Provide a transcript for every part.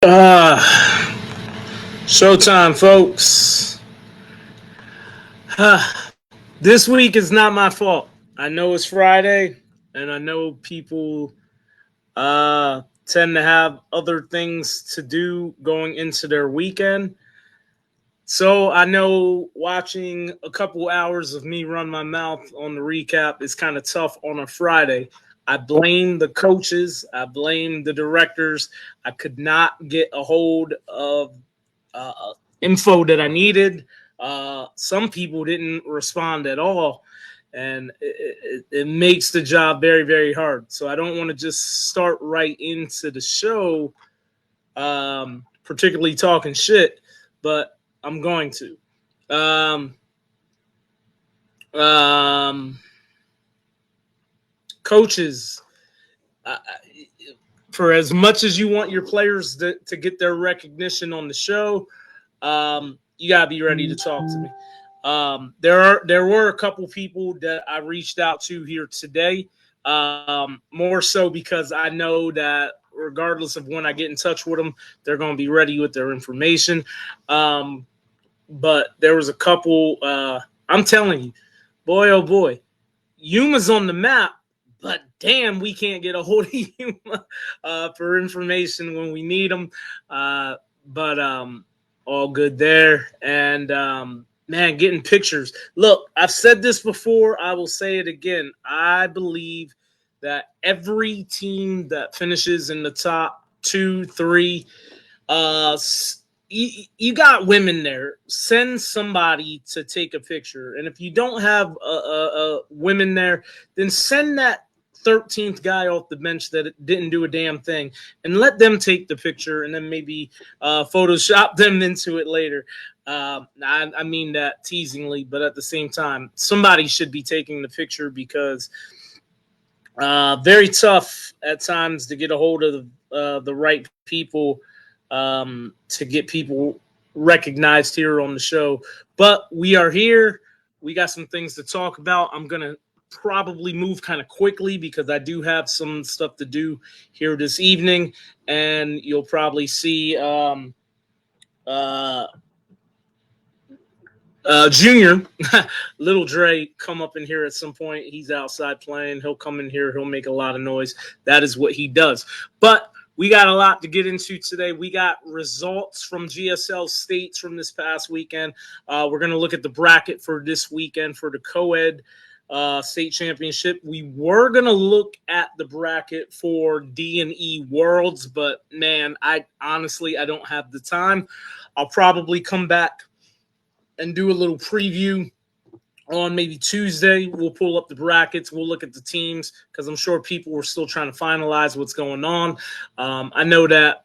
Uh, Showtime, folks. This week is not my fault. I know it's Friday, and I know people tend to have other things to do going into their weekend. So I know watching a couple hours of me run my mouth on the recap is kind of tough on a Friday. I blame the coaches. I blame the directors. I could not get a hold of info that I needed. Some people didn't respond at all, and it makes the job very, very hard. So I don't want to just start right into the show, particularly talking shit, but I'm going to. Um, um, Coaches, uh, for as much as you want your players to get their recognition on the show, you gotta be ready to talk to me. There were a couple people that I reached out to here today. More so because I know that regardless of when I get in touch with them, they're going to be ready with their information. But there was a couple. I'm telling you, boy, oh boy, Yuma's on the map, but damn, we can't get a hold of Yuma for information when we need them. But all good there. And man, getting pictures. Look, I've said this before. I will say it again. I believe that every team that finishes in the top 2, 3, you got women there. Send somebody to take a picture. And if you don't have women there, then send that 13th guy off the bench that didn't do a damn thing and let them take the picture and then maybe Photoshop them into it later. I mean that teasingly, but at the same time, somebody should be taking the picture because very tough at times to get a hold of the right people to get people recognized here on the show. But we are here. We got some things to talk about. I'm going to probably move kind of quickly because I do have some stuff to do here this evening. And you'll probably see Junior, Little Dre, come up in here at some point. He's outside playing. He'll come in here. He'll make a lot of noise. That is what he does. But we got a lot to get into today. We got results from GSL States from this past weekend. We're going to look at the bracket for this weekend for the co-ed state championship. We were going to look at the bracket for D&E Worlds, but man, I don't have the time. I'll probably come back and do a little preview on maybe Tuesday. We'll pull up the brackets. We'll look at the teams because I'm sure people were still trying to finalize what's going on. I know that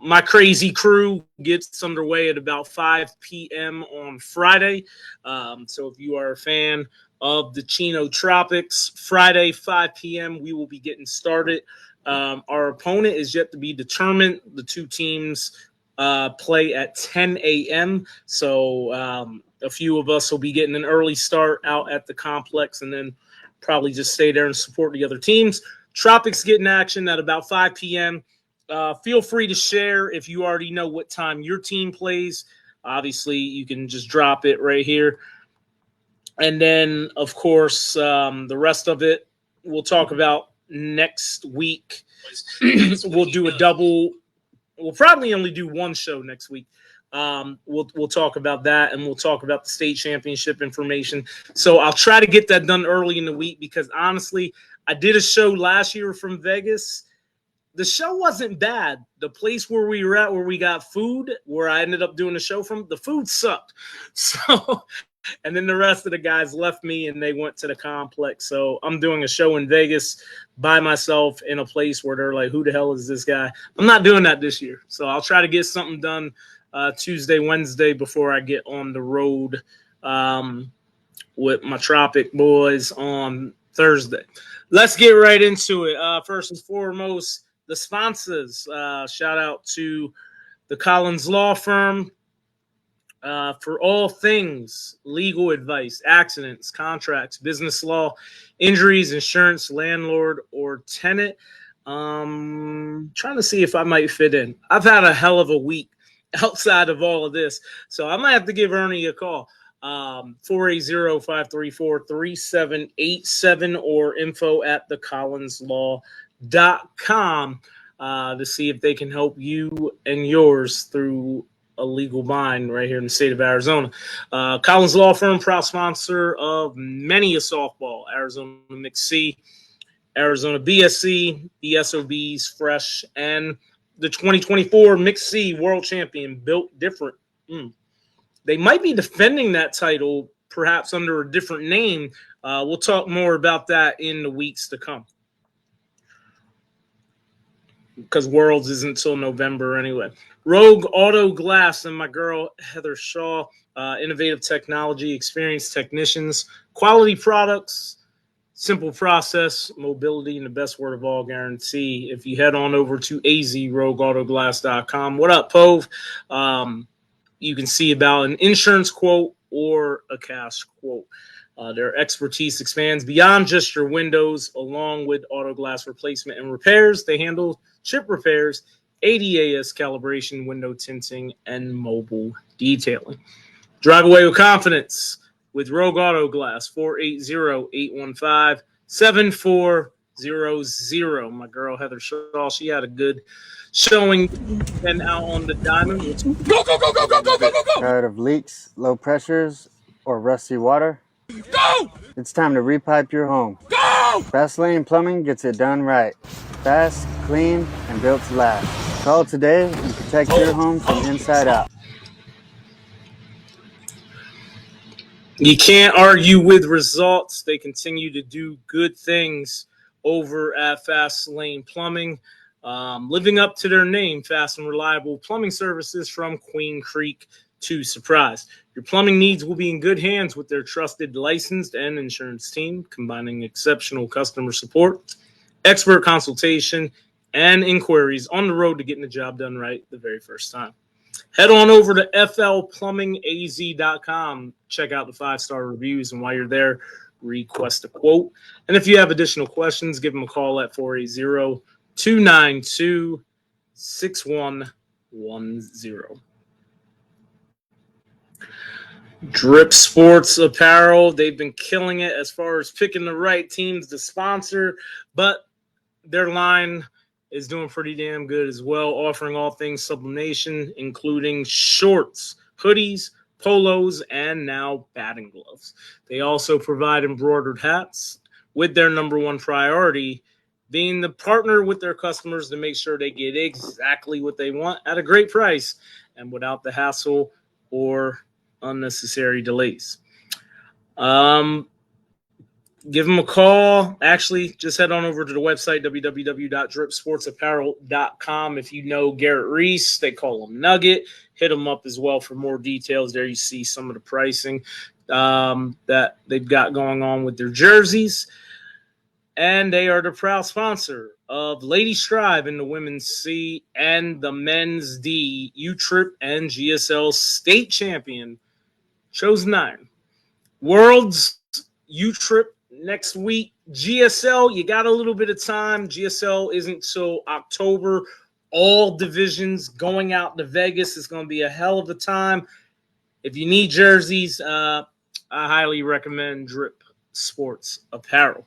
my crazy crew gets underway at about 5 p.m. on Friday. So if you are a fan of the Chino Tropics, Friday, 5 p.m., we will be getting started. Our opponent is yet to be determined. The two teams play at 10 a.m. So a few of us will be getting an early start out at the complex and then probably just stay there and support the other teams. Tropics getting action at about 5 p.m. Feel free to share if you already know what time your team plays. Obviously, you can just drop it right here. And then, of course, the rest of it we'll talk about next week. We'll do a double. We'll probably only do one show next week. We'll talk about that, and we'll talk about the state championship information. So I'll try to get that done early in the week because honestly, I did a show last year from Vegas. The show wasn't bad. The place where we were at, where we got food, where I ended up doing the show from, the food sucked. So, and then the rest of the guys left me and they went to the complex. So I'm doing a show in Vegas by myself in a place where they're like, who the hell is this guy? I'm not doing that this year. So I'll try to get something done Tuesday, Wednesday before I get on the road with my Tropic boys on Thursday. Let's get right into it. First and foremost, the sponsors. Shout out to the Collins Law Firm for all things legal advice, accidents, contracts, business law, injuries, insurance, landlord, or tenant. Trying to see if I might fit in. I've had a hell of a week outside of all of this, so I might have to give Ernie a call. 480-534-3787 or info@thecollinslaw.com to see if they can help you and yours through a legal bind right here in the state of Arizona. Collins Law Firm, proud sponsor of many a softball, Arizona Mix C, Arizona BSC, the SOBs, Fresh, and the 2024 Mix C World Champion, Built Different. They might be defending that title, perhaps under a different name. We'll talk more about that in the weeks to come, because Worlds isn't until November anyway. Rogue Auto Glass and my girl Heather Shaw. Innovative technology, experienced technicians, quality products, simple process, mobility, and the best word of all guarantee. If you head on over to azrogueautoglass.com. What up, Pove? You can see about an insurance quote or a cash quote. Their expertise expands beyond just your windows, along with auto glass replacement and repairs. They handle chip repairs, ADAS calibration, window tinting, and mobile detailing. Drive away with confidence with Rogue Auto Glass, 480-815-7400. My girl Heather Shaw, she had a good showing and out on the diamond. Go, go, go, go, go, go, go, go, go! Tired of leaks, low pressures, or rusty water? Go! It's time to repipe your home. Go! Fast Lane Plumbing gets it done right. Fast, clean, and built to last. Call today and protect your home from inside out. You can't argue with results. They continue to do good things over at Fast Lane Plumbing, living up to their name, fast and reliable plumbing services from Queen Creek to Surprise. Your plumbing needs will be in good hands with their trusted, licensed, and insurance team, combining exceptional customer support, expert consultation, and inquiries on the road to getting the job done right the very first time. Head on over to flplumbingaz.com. Check out the 5-star reviews, and while you're there, request a quote. And if you have additional questions, give them a call at 480-292-6110. Drip Sports Apparel, they've been killing it as far as picking the right teams to sponsor, but their line is doing pretty damn good as well, offering all things sublimation, including shorts, hoodies, polos, and now batting gloves. They also provide embroidered hats, with their number one priority being the partner with their customers to make sure they get exactly what they want at a great price and without the hassle or unnecessary delays. Give them a call. Actually, just head on over to the website, www.dripsportsapparel.com. If you know Garrett Reese, they call him Nugget. Hit him up as well for more details. There you see some of the pricing that they've got going on with their jerseys. And they are the proud sponsor of Lady Strive in the Women's C and the Men's D, U-Trip and GSL State Champion. Chose 9. Worlds, U-Trip next week. GSL, you got a little bit of time. GSL isn't till October. All divisions going out to Vegas. It's going to be a hell of a time. If you need jerseys, I highly recommend Drip Sports Apparel.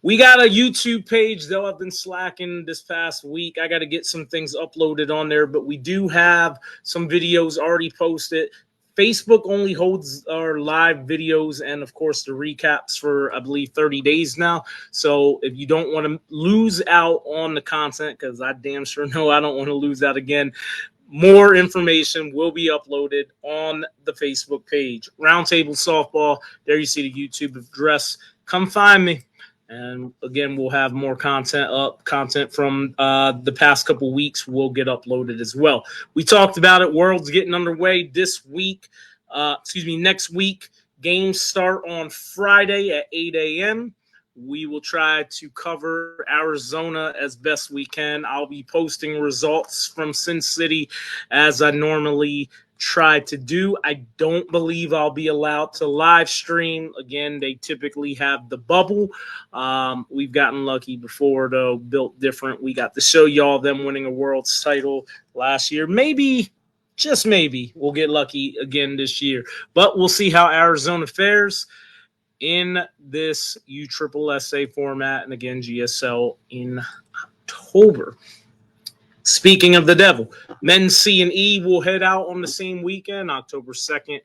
We got a YouTube page, though I've been slacking this past week. I got to get some things uploaded on there, but we do have some videos already posted. Facebook only holds our live videos and, of course, the recaps for, I believe, 30 days now. So if you don't want to lose out on the content, because I damn sure know I don't want to lose out again, more information will be uploaded on the Facebook page. Roundtable Softball, there you see the YouTube address. Come find me. And again, we'll have more content up. Content from the past couple weeks will get uploaded as well. We talked about it. World's getting underway this week. Next week. Games start on Friday at 8 a.m. We will try to cover Arizona as best we can. I'll be posting results from Sin City as I normally try to do. I don't believe I'll be allowed to live stream. Again, they typically have the bubble. We've gotten lucky before, though, built different. We got to show y'all them winning a world's title last year. Maybe, just maybe, we'll get lucky again this year. But we'll see how Arizona fares in this USSSA format, and again, GSL in October. Speaking of the devil, men's C and E will head out on the same weekend, October 2nd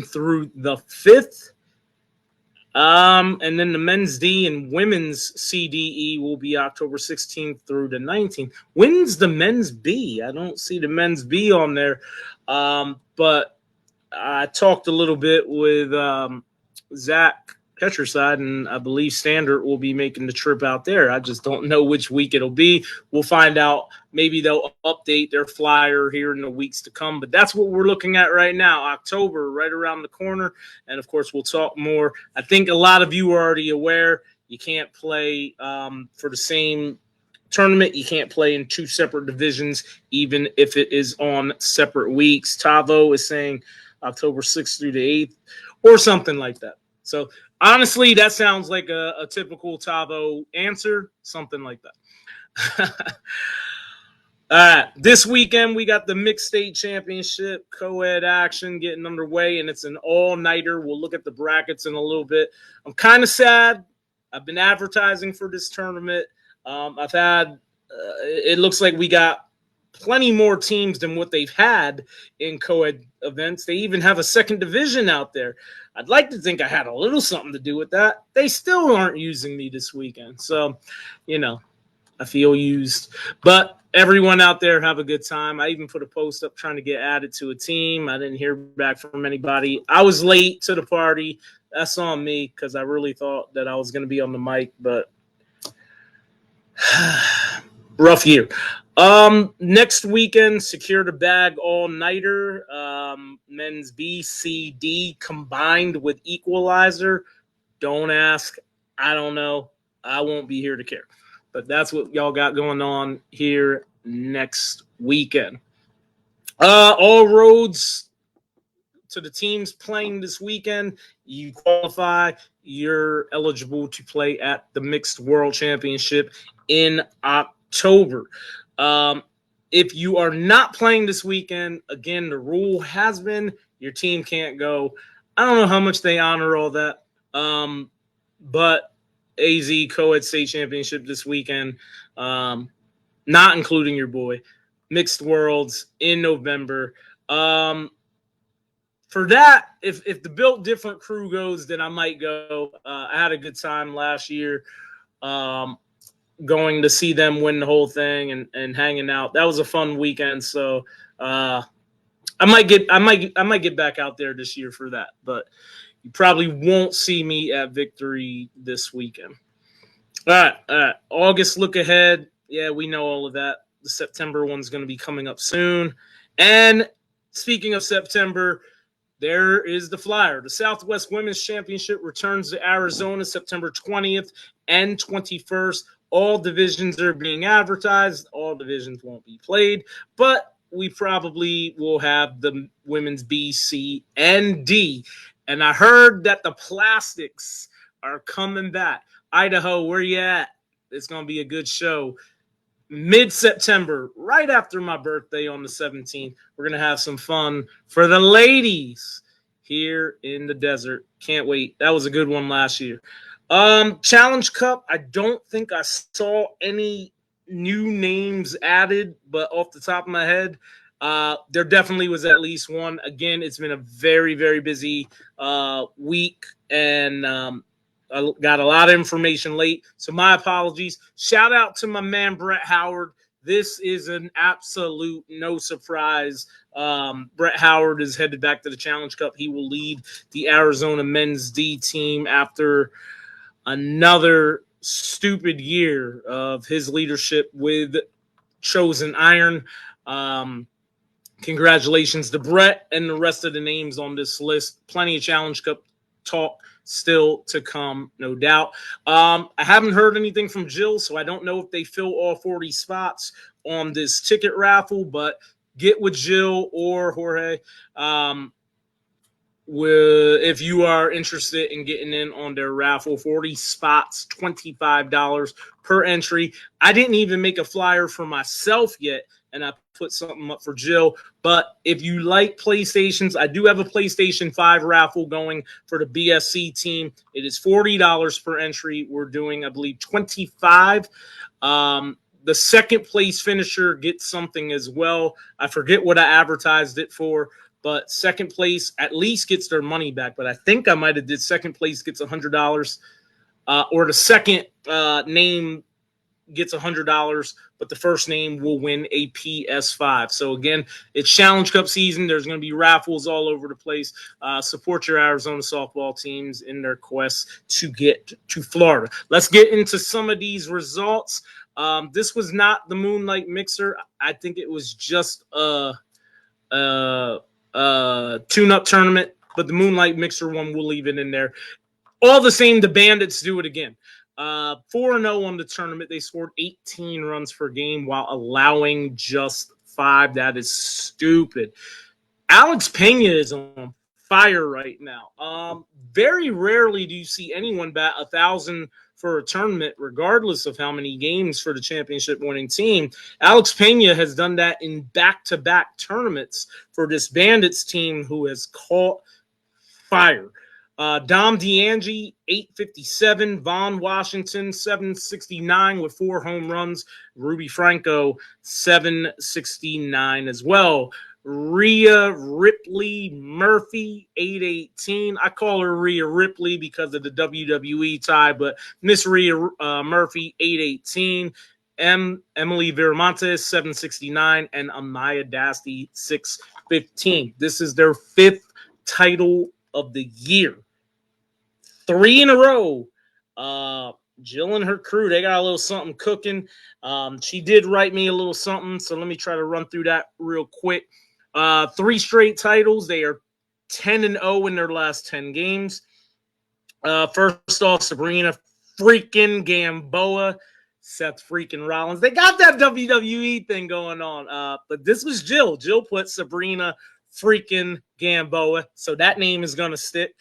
through the 5th. And then the men's D and women's CDE will be October 16th through the 19th. When's the men's B? I don't see the men's B on there. But I talked a little bit with Zach Petroside, and I believe Standard will be making the trip out there. I just don't know which week it'll be. We'll find out. Maybe they'll update their flyer here in the weeks to come. But that's what we're looking at right now. October, right around the corner. And, of course, we'll talk more. I think a lot of you are already aware you can't play for the same tournament. You can't play in two separate divisions, even if it is on separate weeks. Tavo is saying October 6th through the 8th or something like that. So, honestly, that sounds like a typical Tavo answer, something like that. All right, this weekend we got the Mixed State Championship co-ed action getting underway, and it's an all-nighter. We'll look at the brackets in a little bit. I'm kind of sad. I've been advertising for this tournament. I've had it looks like we got plenty more teams than what they've had in co-ed events. They even have a second division out there. I'd like to think I had a little something to do with that. They still aren't using me this weekend. So, I feel used. But everyone out there have a good time. I even put a post up trying to get added to a team. I didn't hear back from anybody. I was late to the party. That's on me because I really thought that I was going to be on the mic, but rough year. Next weekend, secure the bag all-nighter. Men's B, C, D combined with equalizer. Don't ask. I don't know. I won't be here to care. But that's what y'all got going on here next weekend. All roads to the teams playing this weekend. You qualify. You're eligible to play at the Mixed World Championship in October. If you are not playing this weekend, again, the rule has been your team can't go. I don't know how much they honor all that. But AZ Co-Ed State Championship this weekend, not including your boy, Mixed Worlds in November. For that, if the Built Different crew goes, then I might go. I had a good time last year going to see them win the whole thing and hanging out. That was a fun weekend, so I might get back out there this year for that, but you probably won't see me at Victory this weekend. All right. August look ahead. Yeah, we know all of that. The September one's going to be coming up soon. And speaking of September, there is the flyer. The Southwest Women's Championship returns to Arizona September 20th and 21st. All divisions are being advertised. All divisions won't be played, but we probably will have the women's B, C, and D. And I heard that the plastics are coming back. Idaho, where you at? It's going to be a good show. Mid-September, right after my birthday on the 17th, we're going to have some fun for the ladies here in the desert. Can't wait. That was a good one last year. Challenge Cup, I don't think I saw any new names added, but off the top of my head, there definitely was at least one. Again, it's been a very, very busy week, and I got a lot of information late, so my apologies. Shout out to my man, Brett Howard. This is an absolute no surprise. Brett Howard is headed back to the Challenge Cup. He will lead the Arizona men's D team after another stupid year of his leadership with Chosen Iron. Congratulations to Brett and the rest of the names on this list. Plenty of Challenge Cup talk still to come, no doubt. I haven't heard anything from Jill, so I don't know if they fill all 40 spots on this ticket raffle, but get with Jill or Jorge. If you are interested in getting in on their raffle, 40 spots, $25 per entry. I didn't even make a flyer for myself yet, and I put something up for Jill. But if you like PlayStations, I do have a PlayStation 5 raffle going for the BSC team. It is $40 per entry. We're doing, I believe, 25. The second place finisher gets something as well. I forget what I advertised it for, but second place at least gets their money back. But I think I might have did second place gets $100, or the second name gets $100, but the first name will win a PS5. So again, it's Challenge Cup season. There's going to be raffles all over the place. Support your Arizona softball teams in their quest to get to Florida. Let's get into some of these results. This was not the Moonlight Mixer. I think it was just a tune-up tournament, but the Moonlight Mixer one, we'll leave it in there. All the same, the Bandits do it again. 4-0 on the tournament. They scored 18 runs per game while allowing just 5. That is stupid. Alex Pena is on fire right now. Very rarely do you see anyone bat 1,000 for a tournament, regardless of how many games for the championship winning team. Alex Pena has done that in back-to-back tournaments for this Bandits team, who has caught fire. Dom DeAngie, 857. Vaughn Washington, 769 with 4 home runs. Ruby Franco, 769 as well. Rhea Ripley Murphy, 818. I call her Rhea Ripley because of the WWE tie, but Miss Rhea Murphy, 818. Emily Viramontes, 769. And Amaya Dasty, 615. This is their 5th title of the year. 3 in a row. Jill and her crew, they got a little something cooking. She did write me a little something, so let me try to run through that real quick. 3 straight titles. They are 10-0 in their last 10 games. First off, Sabrina freaking Gamboa, Seth freaking Rollins. They got that WWE thing going on. But this was Jill. Jill put Sabrina freaking Gamboa, so that name is going to stick.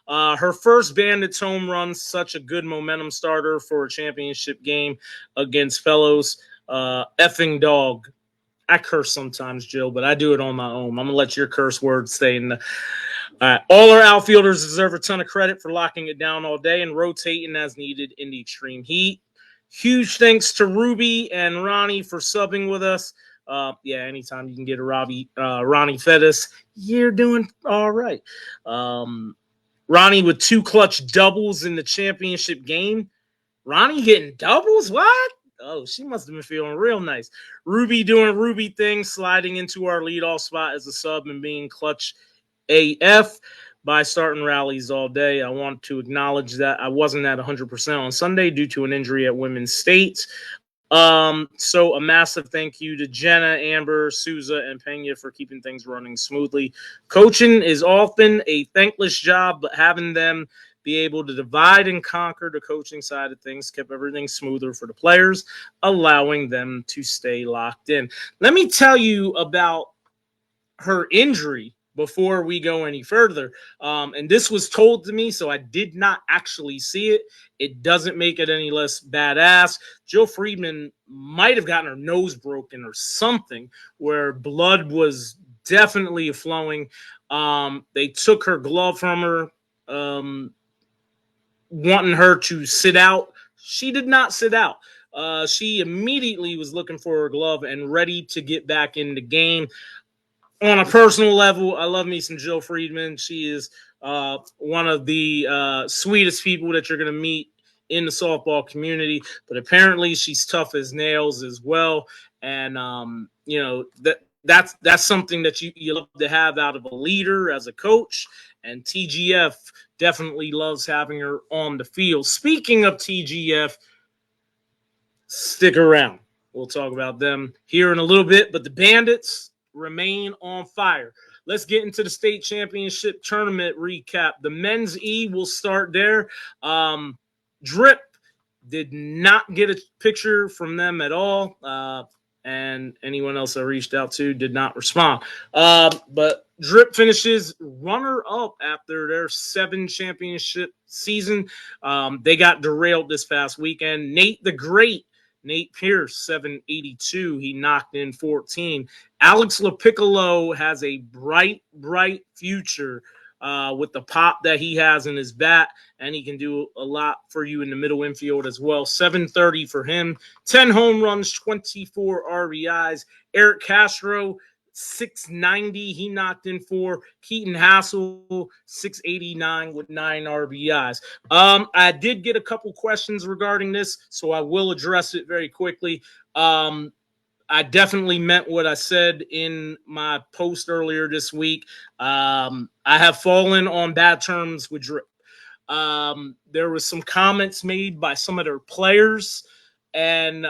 Her first Bandits home run, such a good momentum starter for a championship game against fellows. Effing dog. I curse sometimes, Jill, but I do it on my own. I'm going to let your curse words stay in the... all our outfielders deserve a ton of credit for locking it down all day and rotating as needed in the extreme heat. Huge thanks to Ruby and Ronnie for subbing with us. Anytime you can get a Ronnie Fettis, you're doing all right. Ronnie with 2 clutch doubles in the championship game. Ronnie getting doubles? What? Oh, she must have been feeling real nice. Ruby doing Ruby things, sliding into our leadoff spot as a sub and being clutch AF by starting rallies all day. I want to acknowledge that I wasn't at 100% on Sunday due to an injury at Women's State. So a massive thank you to Jenna, Amber, Souza, and Pena for keeping things running smoothly. Coaching is often a thankless job, but having them be able to divide and conquer the coaching side of things kept everything smoother for the players, allowing them to stay locked in. Let me tell you about her injury before we go any further. And this was told to me, so I did not actually see it. It doesn't make it any less badass. Jill Friedman might have gotten her nose broken or something where blood was definitely flowing. They took her glove from her, wanting her to sit out. She did not sit out. She immediately was looking for her glove and ready to get back in the game. On a personal level, I love me some Jill Friedman. She is one of the sweetest people that you're going to meet in the softball community. But apparently, she's tough as nails as well. And that's something that you love to have out of a leader as a coach. And TGF definitely loves having her on the field. Speaking of TGF, stick around. We'll talk about them here in a little bit. But the Bandits remain on fire. Let's get into the state championship tournament recap. The men's E will start there. Drip did not get a picture from them at all. and anyone else I reached out to did not respond. But Drip finishes runner-up after their 7 championship season. They got derailed this past weekend. Nate the Great, Nate Pierce, 782. He knocked in 14. Alex LaPiccolo has a bright future with the pop that he has in his bat, and he can do a lot for you in the middle infield as well. 730 for him, 10 home runs, 24 RBIs. Eric Castro, 690. He knocked in 4. Keaton Hassel, 689 with 9 RBIs. I did get a couple questions regarding this, so I will address it very quickly. I definitely meant what I said in my post earlier this week. I have fallen on bad terms with Drip. There was some comments made by some of their players and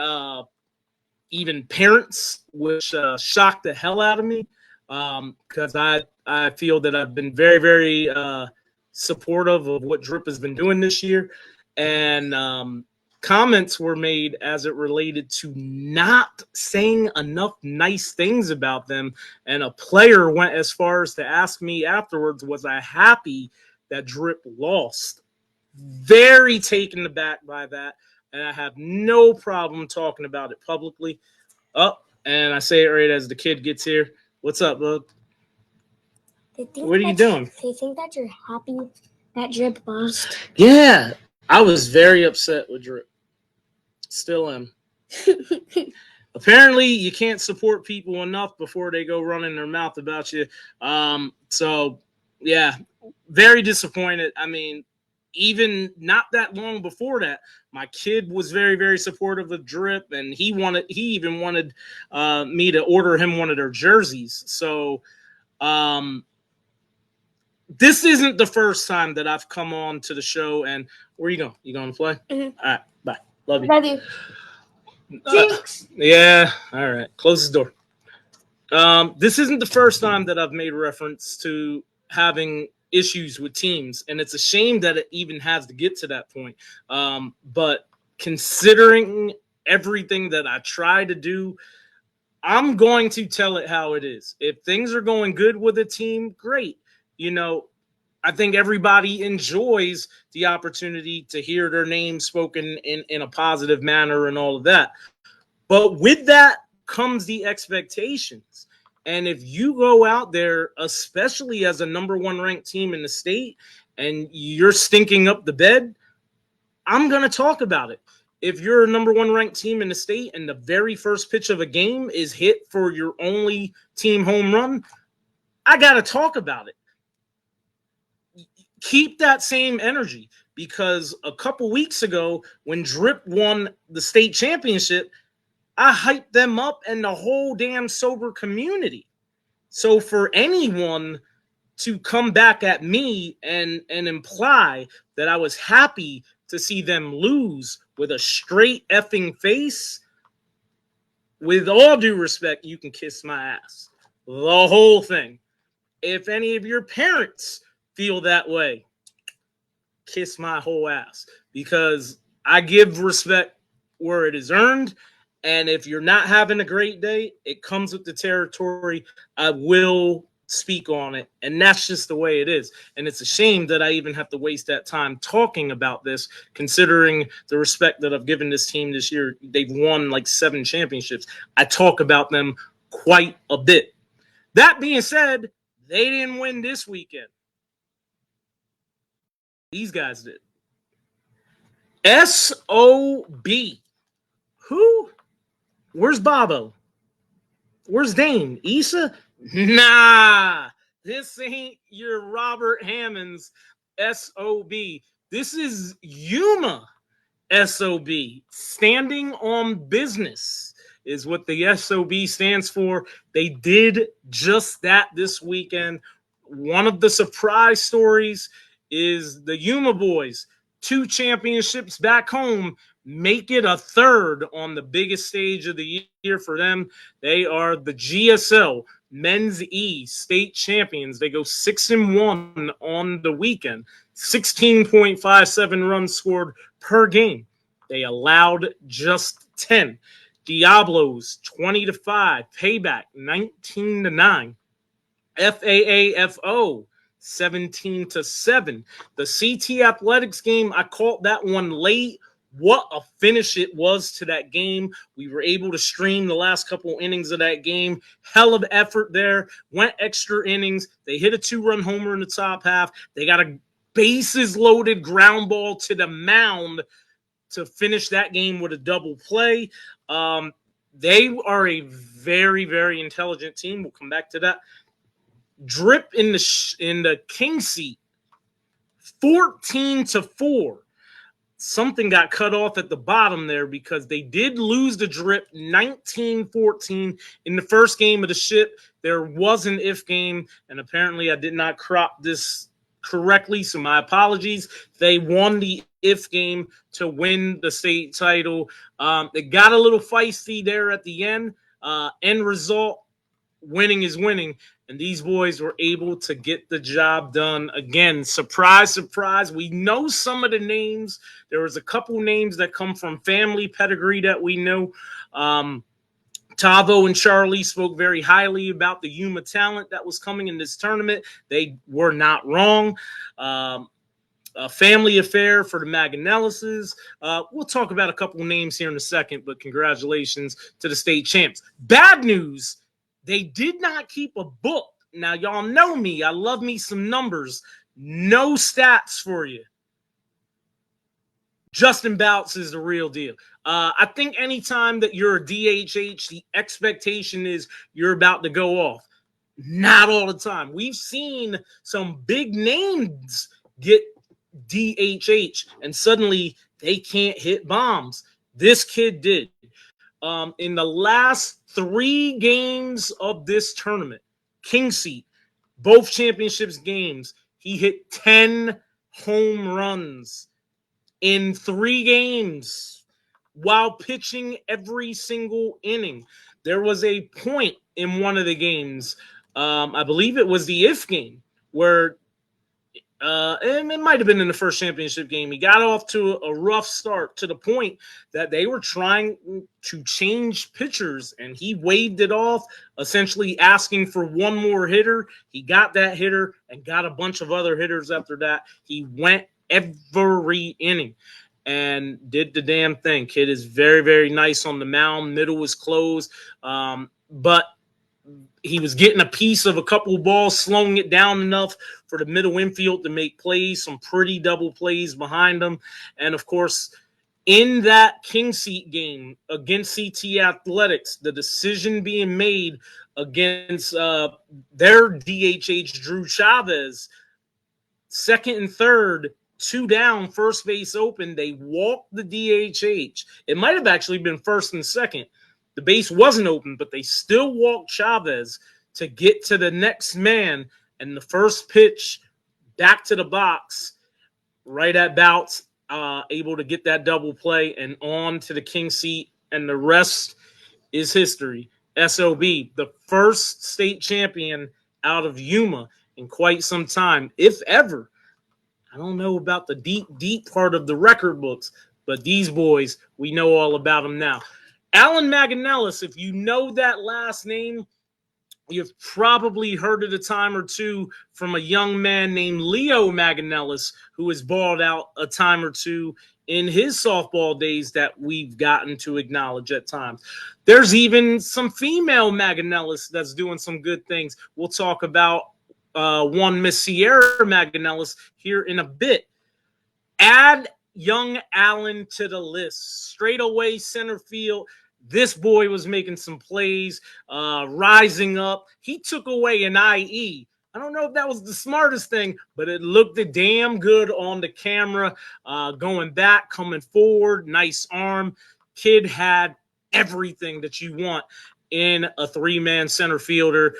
even parents, which shocked the hell out of me, because I feel that I've been very, very supportive of what Drip has been doing this year. And comments were made as it related to not saying enough nice things about them. And a player went as far as to ask me afterwards, was I happy that Drip lost? Very taken aback by that. And I have no problem talking about it publicly. And I say it right as the kid gets here. What's up, bud? What are you doing? They think that you're happy that Drip lost. Yeah, I was very upset with Drip. Still am. Apparently, you can't support people enough before they go running their mouth about you. So, yeah, very disappointed. I mean, even not that long before that, my kid was very, very supportive of Drip, and he even wanted me to order him one of their jerseys. So, this isn't the first time that I've come on to the show. And where you going? You going to play? Mm-hmm. All right, bye. Love you. Love you. Jinx. Yeah. All right. Close the door. This isn't the first time that I've made reference to having issues with teams, and it's a shame that it even has to get to that point. But considering everything that I try to do, I'm going to tell it how it is. If things are going good with a team, great. You know, I think everybody enjoys the opportunity to hear their name spoken in a positive manner and all of that. But with that comes the expectations. And if you go out there, especially as a number 1 ranked team in the state, and you're stinking up the bed, I'm going to talk about it. If you're a number 1 ranked team in the state and the very first pitch of a game is hit for your only team home run, I got to talk about it. Keep that same energy, because a couple weeks ago when Drip won the state championship, I hyped them up and the whole damn sober community. So for anyone to come back at me and imply that I was happy to see them lose with a straight effing face, with all due respect, you can kiss my ass. The whole thing. If any of your parents feel that way, kiss my whole ass, because I give respect where it is earned. And if you're not having a great day, it comes with the territory. I will speak on it. And that's just the way it is. And it's a shame that I even have to waste that time talking about this, considering the respect that I've given this team this year. They've won like 7 championships. I talk about them quite a bit. That being said, they didn't win this weekend. These guys did. SOB. Who? Where's Bobo? Where's Dane? Issa? Nah. This ain't your Robert Hammond's SOB. This is Yuma SOB. Standing on business is what the SOB stands for. They did just that this weekend. One of the surprise stories is the Yuma boys, 2 championships back home, make it a 3rd on the biggest stage of the year for them. They are the GSL Men's E State Champions. They go 6-1 on the weekend, 16.57 runs scored per game. They allowed just 10. Diablos 20-5. Payback 19-9. FAAFO 17-7. The CT Athletics game, I caught that one late. What a finish it was to that game. We were able to stream the last couple innings of that game. Hell of effort there. Went extra innings. They hit a 2-run homer in the top half. They got a bases loaded ground ball to the mound to finish that game with a double play. They are a very, very intelligent team. We'll come back to that. Drip in the king seat, 14-4. Something got cut off at the bottom there because they did lose the drip 19-14 in the first game of the ship. There was an if game, and apparently I did not crop this correctly, so my apologies. They won the if game to win the state title. It got a little feisty there at the end. End result, winning is winning. And these boys were able to get the job done. Again, surprise, surprise. We know some of the names. There was a couple names that come from family pedigree that we know. Tavo and Charlie spoke very highly about the Yuma talent that was coming in this tournament. They were not wrong. A family affair for the Maganellises. We'll talk about a couple names here in a second, but congratulations to the state champs. Bad news. They did not keep a book. Now, y'all know me. I love me some numbers. No stats for you. Justin Bouts is the real deal. I think anytime that you're a DHH, the expectation is you're about to go off. Not all the time. We've seen some big names get DHH, and suddenly they can't hit bombs. This kid did. In the last 3 games of this tournament, king seat, both championships games, he hit 10 home runs in 3 games while pitching every single inning. There was a point in one of the games, I believe it was the if game, where and it might have been in the first championship game. He got off to a rough start to the point that they were trying to change pitchers, and he waved it off, essentially asking for one more hitter. He got that hitter and got a bunch of other hitters after that. He went every inning and did the damn thing. Kid is very, very nice on the mound. Middle was closed, but he was getting a piece of a couple of balls, slowing it down enough for the middle infield to make plays, some pretty double plays behind him. And, of course, in that king seat game against CT Athletics, the decision being made against their DHH, Drew Chavez, second and third, 2 down, first base open. They walked the DHH. It might have actually been first and second. The base wasn't open, but they still walked Chavez to get to the next man. And the first pitch back to the box, right at Bouts, able to get that double play and on to the king seat. And the rest is history. SOB, the first state champion out of Yuma in quite some time, if ever. I don't know about the deep, deep part of the record books, but these boys, we know all about them now. Alan Maganellis, if you know that last name, you've probably heard it a time or two from a young man named Leo Maganellis, who has balled out a time or two in his softball days that we've gotten to acknowledge at times. There's even some female Maganellis that's doing some good things. We'll talk about one Miss Sierra Maganellis here in a bit. Add young Allen to the list. Straight away center field. This boy was making some plays, rising up. He took away an IE. I don't know if that was the smartest thing, but it looked damn good on the camera. Going back, coming forward, nice arm. Kid had everything that you want in a 3-man center fielder.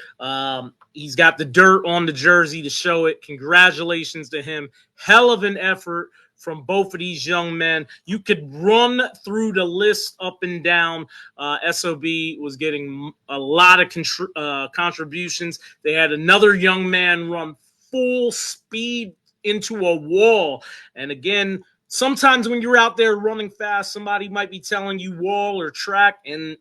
He's got the dirt on the jersey to show it. Congratulations to him. Hell of an effort from both of these young men. You could run through the list up and down. SOB was getting a lot of contributions. They had another young man run full speed into a wall. And again, sometimes when you're out there running fast, somebody might be telling you wall or track, and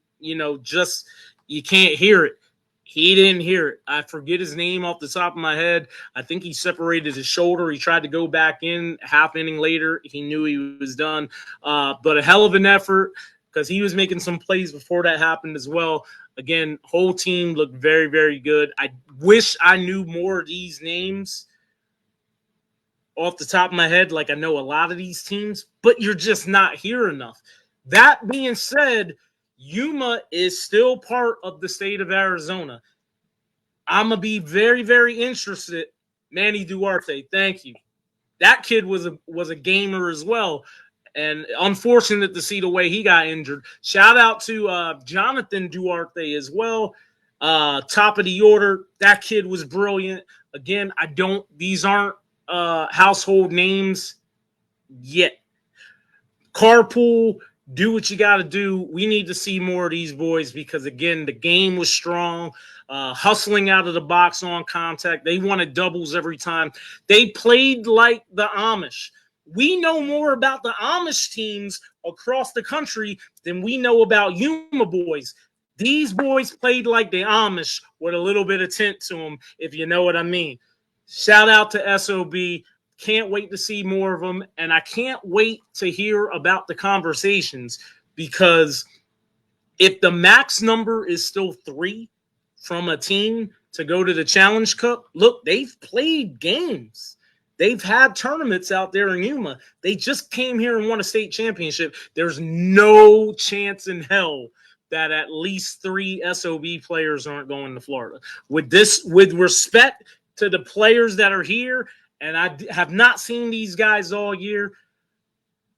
just you can't hear it. He didn't hear it. I forget his name off the top of my head. I think he separated his shoulder. He tried to go back in half inning later. He knew he was done. But a hell of an effort, because he was making some plays before that happened as well. Again, whole team looked very, very good. I wish I knew more of these names off the top of my head, like I know a lot of these teams, but you're just not here enough. That being said, Yuma is still part of the state of Arizona. I'm going to be very, very interested. Manny Duarte, thank you. That kid was a gamer as well, and unfortunate to see the way he got injured. Shout out to Jonathan Duarte as well. Top of the order. That kid was brilliant. Again, these aren't household names yet. Carpool, do what you got to do. We need to see more of these boys because, again, the game was strong. Hustling out of the box on contact. They wanted doubles every time. They played like the Amish. We know more about the Amish teams across the country than we know about Yuma boys. These boys played like the Amish with a little bit of tint to them, if you know what I mean. Shout out to SOB. Can't wait to see more of them. And I can't wait to hear about the conversations, because if the max number is still 3 from a team to go to the Challenge Cup, look, they've played games. They've had tournaments out there in Yuma. They just came here and won a state championship. There's no chance in hell that at least 3 SOB players aren't going to Florida. With respect to the players that are here, and I have not seen these guys all year,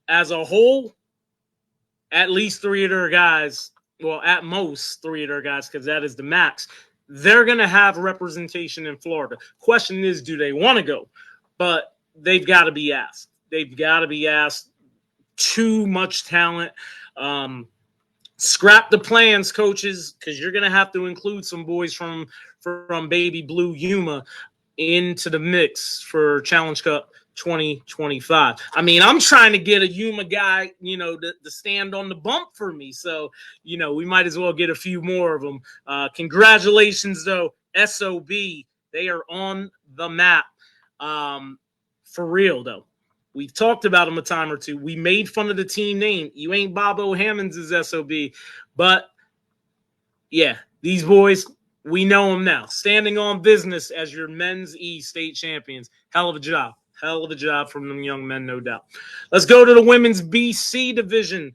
as a whole, at least 3 of their guys, well, at most 3 of their guys, because that is the max, they're going to have representation in Florida. Question is, do they want to go? But they've got to be asked. They've got to be asked. Too much talent. Scrap the plans, coaches, because you're going to have to include some boys from Baby Blue Yuma into the mix for Challenge Cup 2025. I mean, I'm trying to get a Yuma guy, to stand on the bump for me. So, we might as well get a few more of them. Congratulations, though, SOB. They are on the map. For real, though. We've talked about them a time or two. We made fun of the team name. You ain't Bobo Hammonds' SOB. But, yeah, these boys, we know them now. Standing on business as your men's E state champions. Hell of a job. Hell of a job from them young men, no doubt. Let's go to the women's BC division.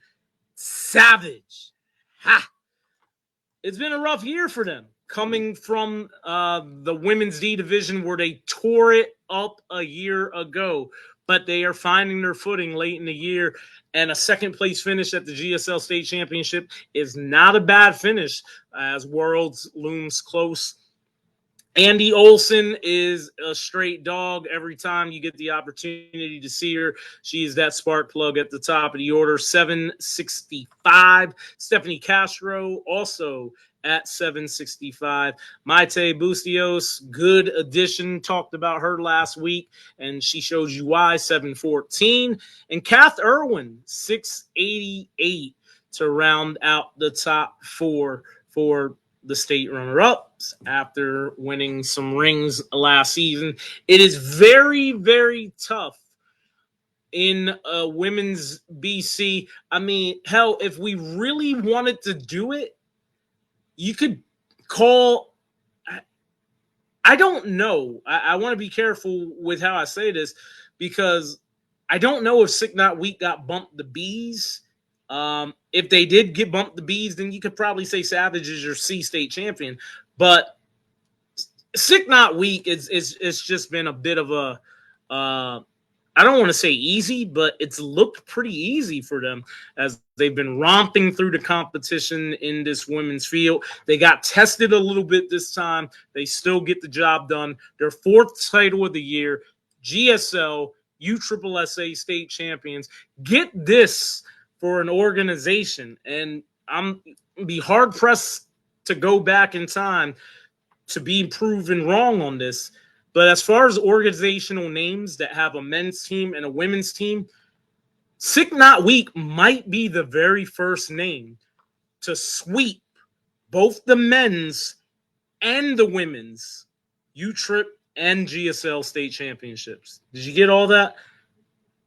Savage. Ha! It's been a rough year for them. Coming from the women's D division where they tore it up a year ago. But they are finding their footing late in the year. And a second-place finish at the GSL State Championship is not a bad finish as Worlds looms close. Andy Olson is a straight dog every time you get the opportunity to see her. She is that spark plug at the top of the order, 765. Stephanie Castro also at 765. Maite Bustios, good addition. Talked about her last week, and she shows you why, 714. And Kath Irwin, 688 to round out the top 4 for the state runner-ups after winning some rings last season. It is very, very tough in women's BC. I mean, hell, if we really wanted to do it, you could call – I don't know. I want to be careful with how I say this because I don't know if Sick Not Week got bumped the Bs. If they did get bumped the Bs, then you could probably say Savage is your C state champion. But Sick Not Week it's just been a bit of a I don't want to say easy, but it's looked pretty easy for them as they've been romping through the competition in this women's field. They got tested a little bit this time. They still get the job done. Their 4th title of the year, GSL, USSSA state champions. Get this for an organization, and I'm be hard-pressed to go back in time to be proven wrong on this. But as far as organizational names that have a men's team and a women's team, Sick Not Weak might be the very first name to sweep both the men's and the women's U-Trip and GSL State Championships. Did you get all that?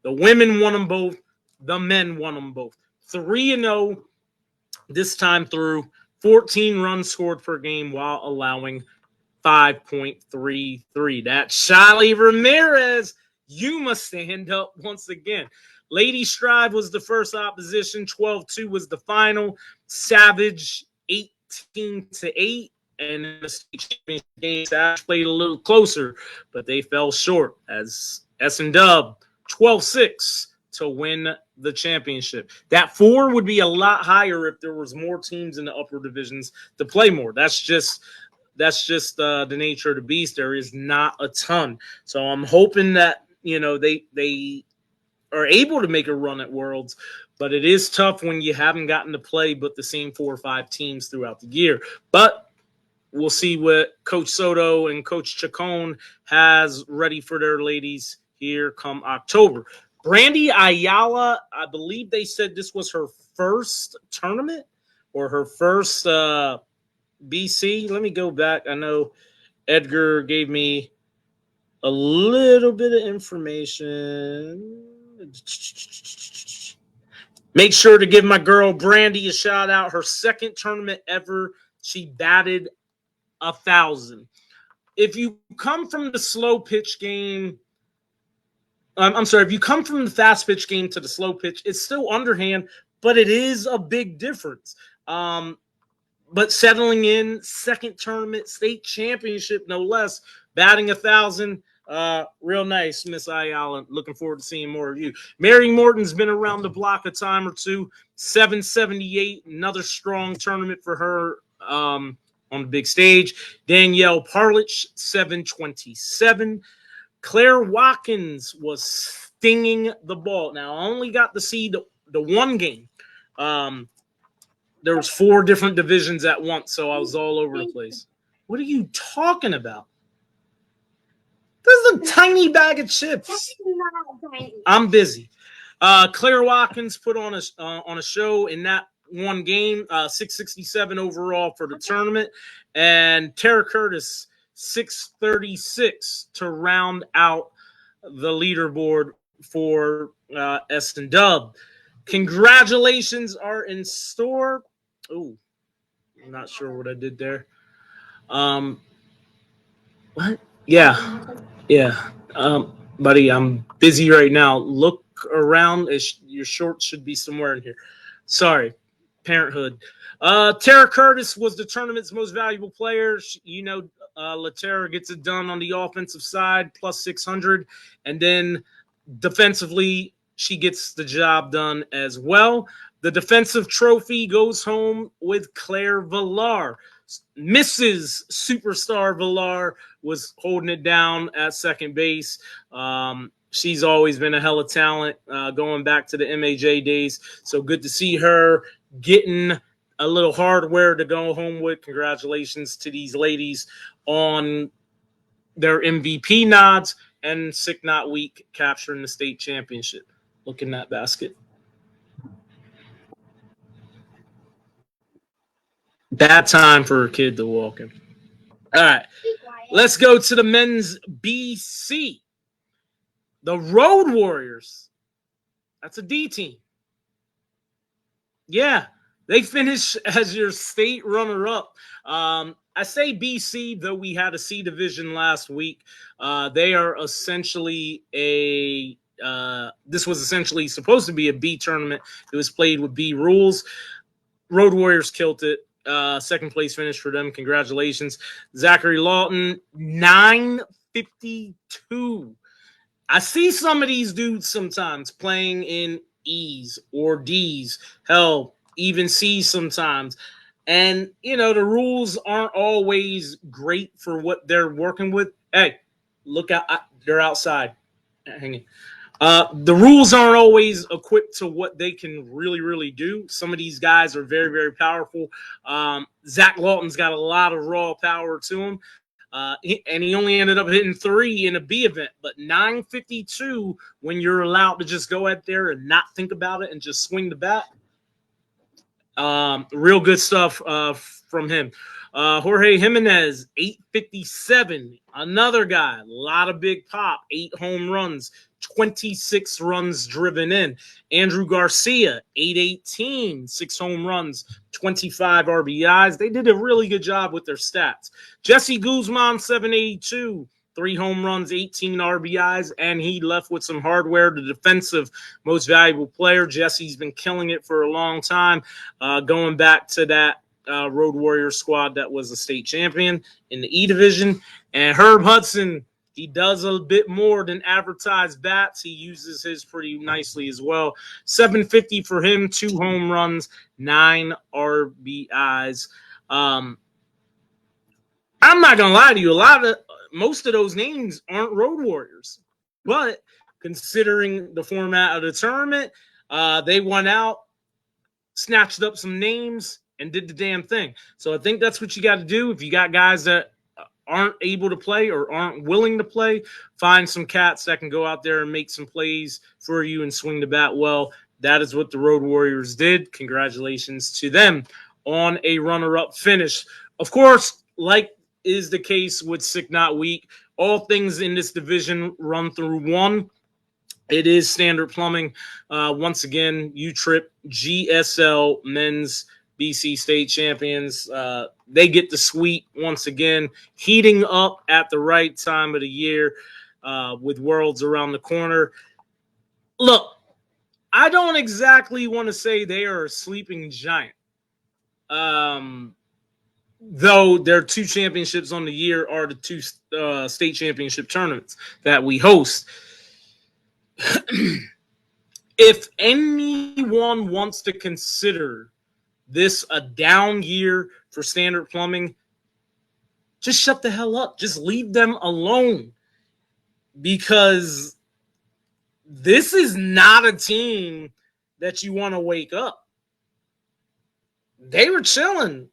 The women won them both. The men won them both. 3-0 this time through. 14 runs scored per game while allowing 5.33. That's Shiley Ramirez. You must stand up once again. Lady Strive was the first opposition. 12-2 was the final. Savage 18-8. And in the state championship game, Savage played a little closer, but they fell short as S&W 12-6 to win the championship. That 4 would be a lot higher if there was more teams in the upper divisions to play more. That's just the nature of the beast. There is not a ton. So I'm hoping that, they are able to make a run at Worlds, but it is tough when you haven't gotten to play but the same 4 or 5 teams throughout the year. But we'll see what Coach Soto and Coach Chacon has ready for their ladies here come October. Brandy Ayala, I believe they said this was her first tournament or her first BC. Let me go back. I know Edgar gave me a little bit of information. Make sure to give my girl Brandy a shout out. Her second tournament ever. She batted 1,000. If you come from the slow pitch game, if you come from the fast pitch game to the slow pitch, it's still underhand, but it is a big difference. But settling in, second tournament, state championship, no less, batting 1,000, real nice, Miss Ayala. Looking forward to seeing more of you. Mary Morton's been around the block a time or two. 778, another strong tournament for her on the big stage. Danielle Parlich, 727. Claire Watkins was stinging the ball. Now, I only got to see the one game. There was 4 different divisions at once, so I was all over the place. What are you talking about? This is a tiny bag of chips. I'm busy. Claire Watkins put on a show in that one game, 667 overall for the tournament, and Tara Curtis 636 to round out the leaderboard for S&W. Congratulations are in store. Oh, I'm not sure what I did there. What? Yeah. Buddy, I'm busy right now. Look around. Your shorts should be somewhere in here. Sorry. Parenthood. Tara Curtis was the tournament's most valuable player. LaTerra gets it done on the offensive side, plus 600. And then defensively, she gets the job done as well. The defensive trophy goes home with Claire Villar. Mrs. Superstar Villar was holding it down at second base. She's always been a hell of talent going back to the MAJ days. So good to see her getting a little hardware to go home with. Congratulations to these ladies on their MVP nods and Sick Not Weak capturing the state championship. Look in that basket. Bad time for a kid to walk in. All right. Let's go to the men's BC. The Road Warriors. That's a D team. Yeah. They finished as your state runner-up. I say BC, though we had a C division last week. They are essentially this was essentially supposed to be a B tournament. It was played with B rules. Road Warriors killed it. Second place finish for them. Congratulations. Zachary Lawton, 952. I see some of these dudes sometimes playing in E's or D's. Hell, even C's sometimes. And, the rules aren't always great for what they're working with. Hey, look out. They're outside. Hanging. The rules aren't always equipped to what they can really, really do. Some of these guys are very, very powerful. Zach Lawton's got a lot of raw power to him. And he only ended up hitting 3 in a B event, but 952 when you're allowed to just go out there and not think about it and just swing the bat. Real good stuff from him. Jorge Jimenez, 857. Another guy, a lot of big pop, 8 home runs, 26 runs driven in. Andrew Garcia, 818, 6 home runs, 25 RBIs. They did a really good job with their stats. Jesse Guzman, 782. 3 home runs, 18 RBIs, and he left with some hardware. The defensive most valuable player. Jesse's been killing it for a long time, going back to that Road Warriors squad that was a state champion in the E division. And Herb Hudson, he does a bit more than advertised bats. He uses his pretty nicely as well. 750 for him, 2 home runs, 9 RBIs. I'm not gonna lie to you, most of those names aren't Road Warriors, but considering the format of the tournament, they went out, snatched up some names, and did the damn thing. So I think that's what you got to do. If you got guys that aren't able to play or aren't willing to play, find some cats that can go out there and make some plays for you and swing the bat well. That is what the Road Warriors did. Congratulations to them on a runner-up finish. Of course, like is the case with Sick Not Weak, all things in this division run through one. It is Standard Plumbing. Once again, U-Trip, GSL Men's BC State Champions. They get the sweep once again, heating up at the right time of the year with Worlds around the corner. Look, I don't exactly want to say they are a sleeping giant. Though their 2 championships on the year are the 2 state championship tournaments that we host. If anyone wants to consider this a down year for Standard Plumbing, just shut the hell up. Just leave them alone. Because this is not a team that you want to wake up. They were chilling.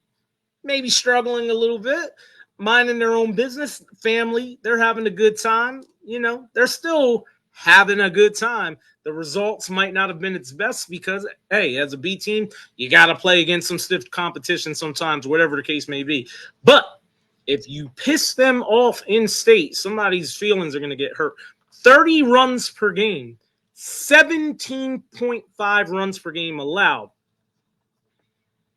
Maybe struggling a little bit, minding their own business, family. They're having a good time. You know, they're still having a good time. The results might not have been its best because, hey, as a B team, you got to play against some stiff competition sometimes, whatever the case may be. But if you piss them off in state, somebody's feelings are going to get hurt. 30 runs per game, 17.5 runs per game allowed.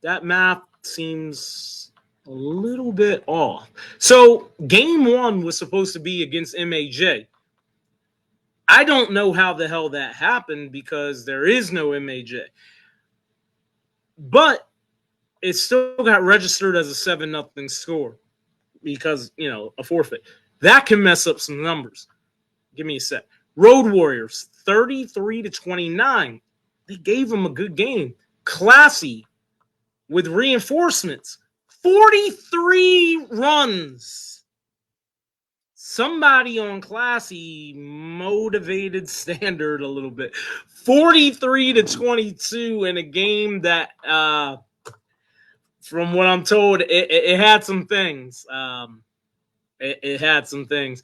That math seems a little bit off. So game 1 was supposed to be against MAJ. I don't know how the hell that happened because there is no MAJ. But it still got registered as a 7-0 score because, you know, a forfeit. That can mess up some numbers. Give me a sec. Road Warriors, 33-29. They gave them a good game. Classy. With reinforcements, 43 runs. Somebody on Classy motivated Standard a little bit. 43-22 in a game that, from what I'm told, it had some things. It had some things.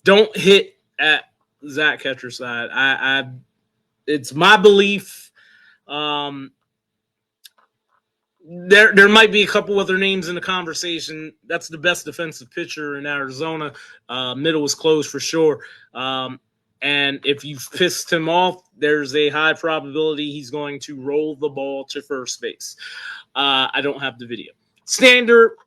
Don't hit at Zach Ketcher's side. It's my belief. There might be a couple other names in the conversation. That's the best defensive pitcher in Arizona. Middle is closed for sure. And if you've pissed him off, there's a high probability he's going to roll the ball to first base. I don't have the video. Standard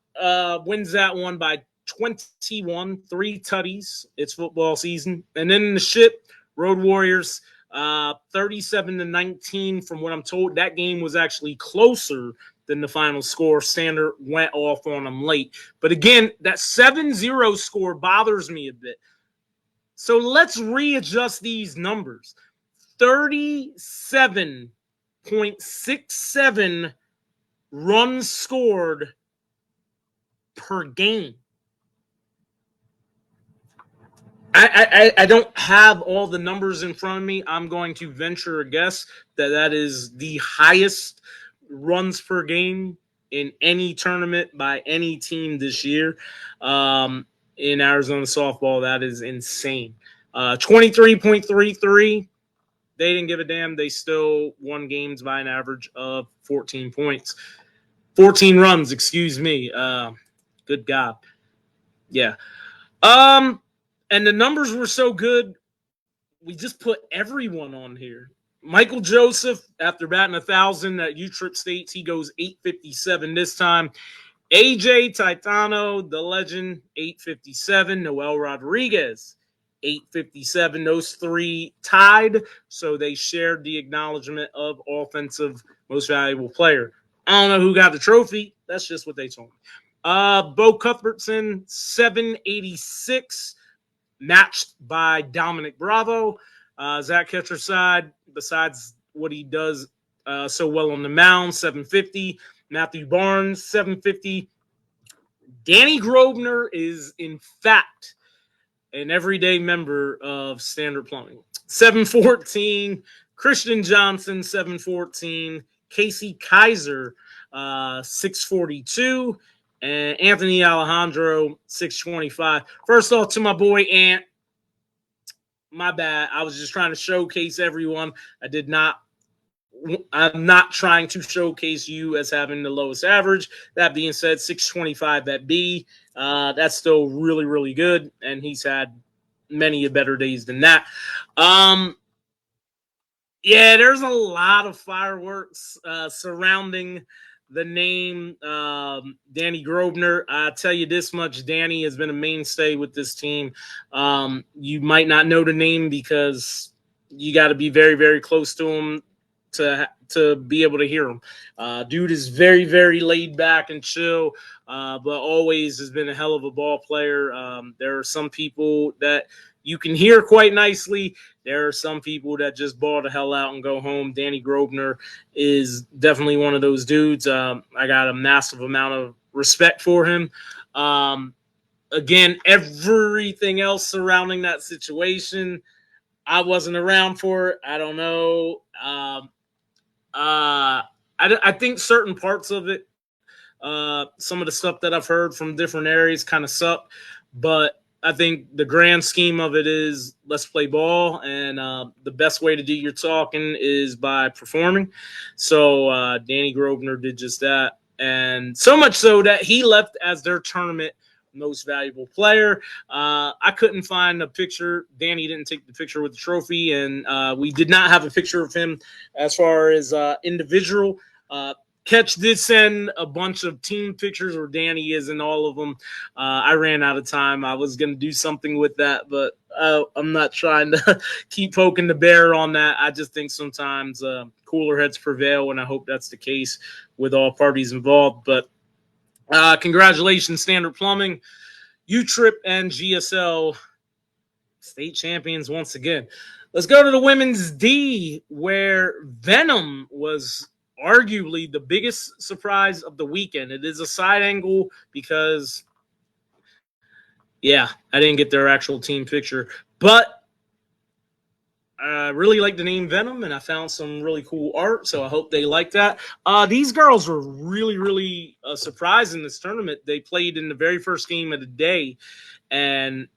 wins that one by 21, 3 tutties. It's football season. And then in the ship, Road Warriors, 37-19. From what I'm told, that game was actually closer than the final score. Standard went off on them late. But again, that 7-0 score bothers me a bit. So let's readjust these numbers. 37.67 runs scored per game. I don't have all the numbers in front of me. I'm going to venture a guess that is the highest runs per game in any tournament by any team this year. in Arizona softball. That is insane. 23.33. They didn't give a damn. They still won games by an average of 14 points. 14 runs, excuse me. Good God. Yeah. And the numbers were so good, we just put everyone on here. Michael Joseph, after batting 1,000 at UTRIP States, he goes 857 this time. AJ Titano, the legend, 857. Noel Rodriguez, 857. Those three tied, so they shared the acknowledgement of offensive most valuable player. I don't know who got the trophy. That's just what they told me. Bo Cuthbertson, 786, matched by Dominic Bravo. Zach Ketcher's side, besides what he does so well on the mound, 750. Matthew Barnes, 750. Danny Grosvenor is, in fact, an everyday member of Standard Plumbing. 714. Christian Johnson, 714. Casey Kaiser, 642. And Anthony Alejandro, 625. First off, to my boy Ant, my bad. I was just trying to showcase everyone. I'm not trying to showcase you as having the lowest average. That being said, 625 at B. That's still really, really good. And he's had many better days than that. Yeah, there's a lot of fireworks surrounding the name Danny Grosvenor. I tell you this much, Danny has been a mainstay with this team. You might not know the name because you got to be very, very close to him to be able to hear him. Dude is very, very laid back and chill, but always has been a hell of a ball player. There are some people that you can hear quite nicely. There are some people that just ball the hell out and go home. Danny Grosvenor is definitely one of those dudes. I got a massive amount of respect for him. Again, everything else surrounding that situation, I wasn't around for it. I don't know. I think certain parts of it, some of the stuff that I've heard from different areas kind of suck, but I think the grand scheme of it is let's play ball, and the best way to do your talking is by performing. So Danny Grosvenor did just that, and so much so that he left as their tournament most valuable player. I couldn't find a picture. Danny didn't take the picture with the trophy, and we did not have a picture of him as far as individual. Catch did send a bunch of team pictures where Danny is in all of them. I ran out of time. I was going to do something with that, but I'm not trying to keep poking the bear on that. I just think sometimes cooler heads prevail, and I hope that's the case with all parties involved. But congratulations, Standard Plumbing, UTRIP, and GSL State champions once again. Let's go to the women's D, where Venom was arguably the biggest surprise of the weekend. It is a side angle because, yeah, I didn't get their actual team picture, but I really like the name Venom, and I found some really cool art, so I hope they like that. These girls were really, really surprised in this tournament. They played in the very first game of the day and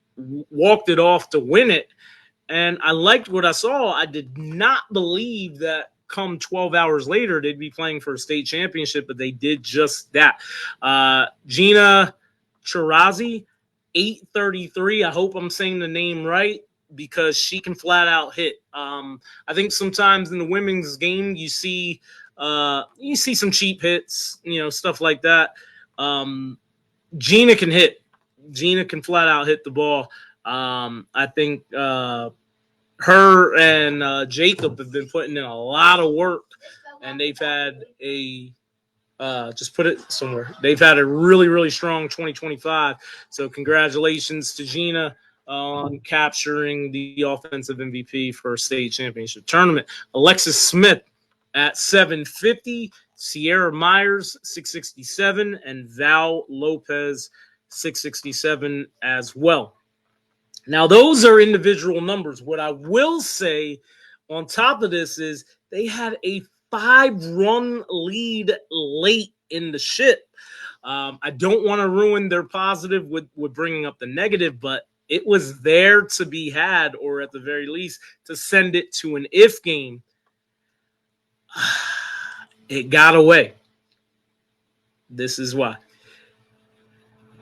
walked it off to win it, and I liked what I saw. I did not believe that come 12 hours later they'd be playing for a state championship, but they did just that. Gina Chirazi, 833. I hope I'm saying the name right because she can flat out hit. I think sometimes in the women's game you see some cheap hits, stuff like that. Gina can hit. Gina can flat out hit the ball. I think her and Jacob have been putting in a lot of work, and they've had just put it somewhere. They've had a really, really strong 2025. So congratulations to Gina on capturing the offensive MVP for a state championship tournament. Alexis Smith at 750, Sierra Myers 667, and Val Lopez 667 as well. Now, those are individual numbers. What I will say on top of this is they had a 5-run lead late in the ship. I don't want to ruin their positive with bringing up the negative, but it was there to be had, or at the very least, to send it to an if game. It got away. This is why.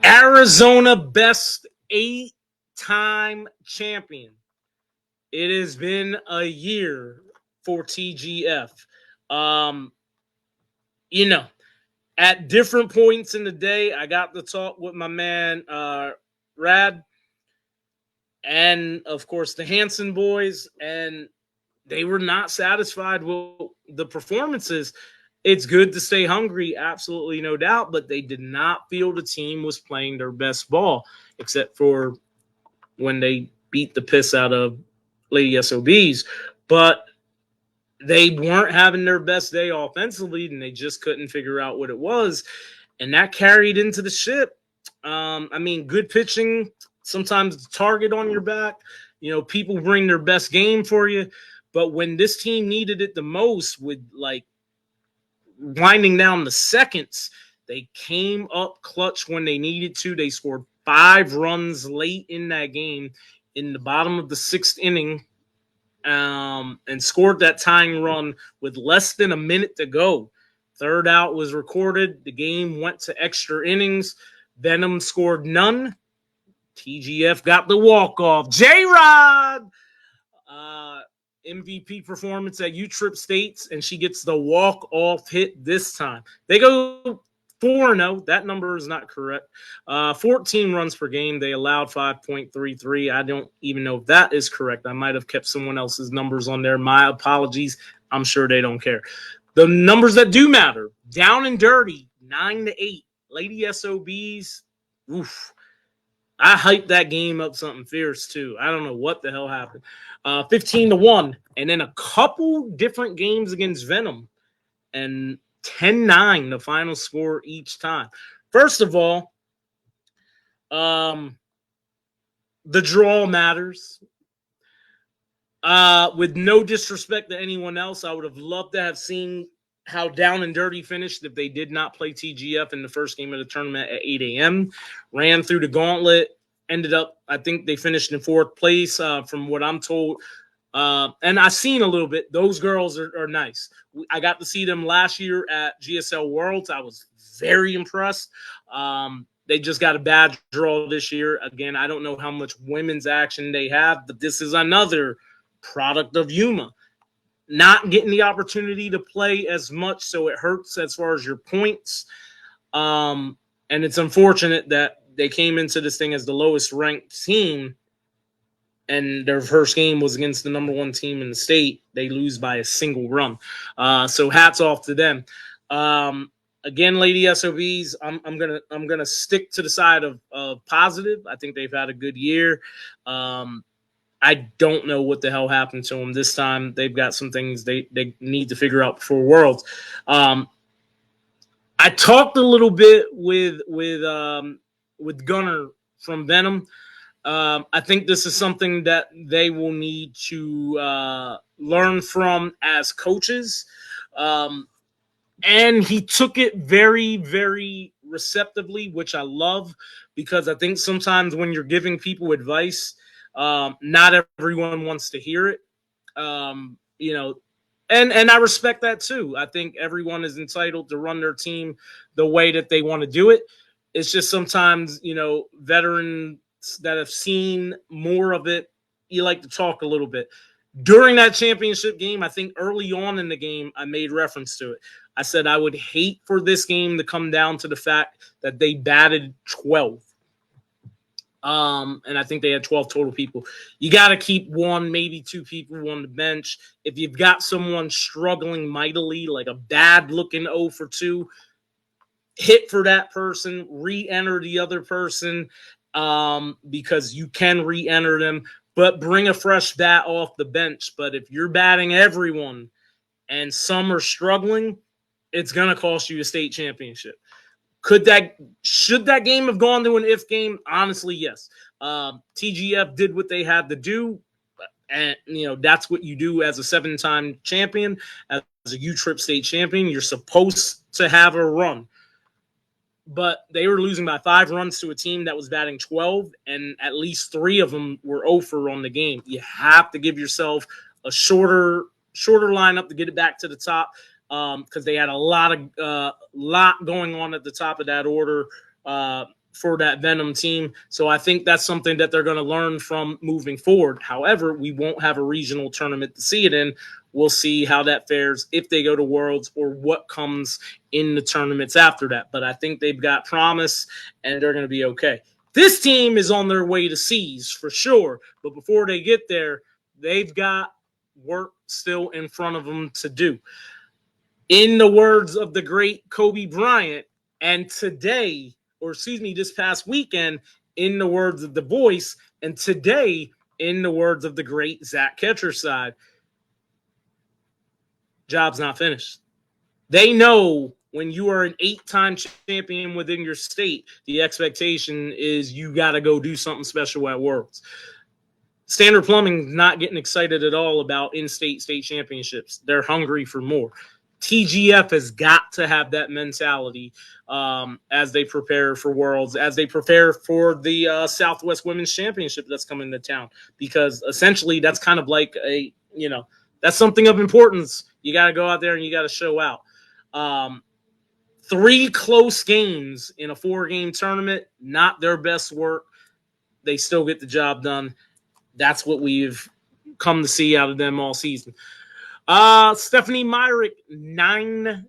Arizona best 8-time champion. It has been a year for TGF. At different points in the day, I got to talk with my man Rad, and of course the Hanson boys, and they were not satisfied with the performances. It's good to stay hungry, absolutely no doubt, but they did not feel the team was playing their best ball, except for when they beat the piss out of Lady SOBs. But they weren't having their best day offensively, and they just couldn't figure out what it was. And that carried into the ship. Good pitching, sometimes the target on your back. People bring their best game for you. But when this team needed it the most, with like winding down the seconds, they came up clutch when they needed to. They scored 5 runs late in that game in the bottom of the 6th inning, and scored that tying run with less than a minute to go. 3rd out was recorded. The game went to extra innings. Venom scored none. TGF got the walk-off. J-Rod! MVP performance at U-Trip States, and she gets the walk-off hit this time. They go 4-0. That number is not correct. 14 runs per game. They allowed 5.33. I don't even know if that is correct. I might have kept someone else's numbers on there. My apologies. I'm sure they don't care. The numbers that do matter, down and dirty, 9-8. Lady SOBs, oof. I hyped that game up something fierce, too. I don't know what the hell happened. 15-1. And then a couple different games against Venom. And 10-9, the final score each time. First of all, the draw matters. With no disrespect to anyone else, I would have loved to have seen how down and dirty finished if they did not play TGF in the first game of the tournament at 8 a.m. Ran through the gauntlet, ended up, I think they finished in 4th place from what I'm told. And I've seen a little bit. Those girls are nice. I got to see them last year at GSL Worlds. I was very impressed. They just got a bad draw this year. Again, I don't know how much women's action they have, but this is another product of Yuma. Not getting the opportunity to play as much, so it hurts as far as your points. And it's unfortunate that they came into this thing as the lowest ranked team, and their first game was against the number 1 team in the state. They lose by a single run. So hats off to them. Again, Lady SOBs, I'm gonna stick to the side of positive. I think they've had a good year. I don't know what the hell happened to them this time. They've got some things they need to figure out before Worlds. I talked a little bit with Gunner from Venom. I think this is something that they will need to learn from as coaches. And he took it very, very receptively, which I love, because I think sometimes when you're giving people advice, not everyone wants to hear it. And I respect that too. I think everyone is entitled to run their team the way that they want to do it. It's just sometimes, veterans that have seen more of it, you like to talk a little bit. During that championship game, I think early on in the game, I made reference to it. I said I would hate for this game to come down to the fact that they batted 12. And I think they had 12 total people. You got to keep 1, maybe 2 people on the bench. If you've got someone struggling mightily, like a bad-looking 0 for 2, hit for that person, re-enter the other person, because you can re-enter them, but bring a fresh bat off the bench. But if you're batting everyone and some are struggling, it's going to cost you a state championship. Should that game have gone to an if game? Honestly, yes. TGF did what they had to do, and that's what you do as a 7-time champion, as a U-Trip State champion. You're supposed to have a run. but they were losing by 5 runs to a team that was batting 12, and at least 3 of them were 0 for on the game. You have to give yourself a shorter lineup to get it back to the top, because they had a lot going on at the top of that order for that Venom team. So I think that's something that they're going to learn from moving forward. However, we won't have a regional tournament to see it in. We'll see how that fares if they go to Worlds or what comes in the tournaments after that. But I think they've got promise and they're going to be okay. This team is on their way to C's for sure. But before they get there, they've got work still in front of them to do. In the words of the great Kobe Bryant, and today, this past weekend, in the words of The Voice, and today, in the words of the great Zach Ketcherside, job's not finished. They know when you are an 8-time champion within your state, the expectation is you got to go do something special at Worlds. Standard Plumbing not getting excited at all about in-state state championships. They're hungry for more. TGF has got to have that mentality as they prepare for Worlds, as they prepare for the Southwest Women's Championship that's coming to town, because essentially that's kind of like that's something of importance. You got to go out there and you got to show out. 3 close games in a 4-game tournament, not their best work. They still get the job done. That's what we've come to see out of them all season. Stephanie Myrick, 9-10.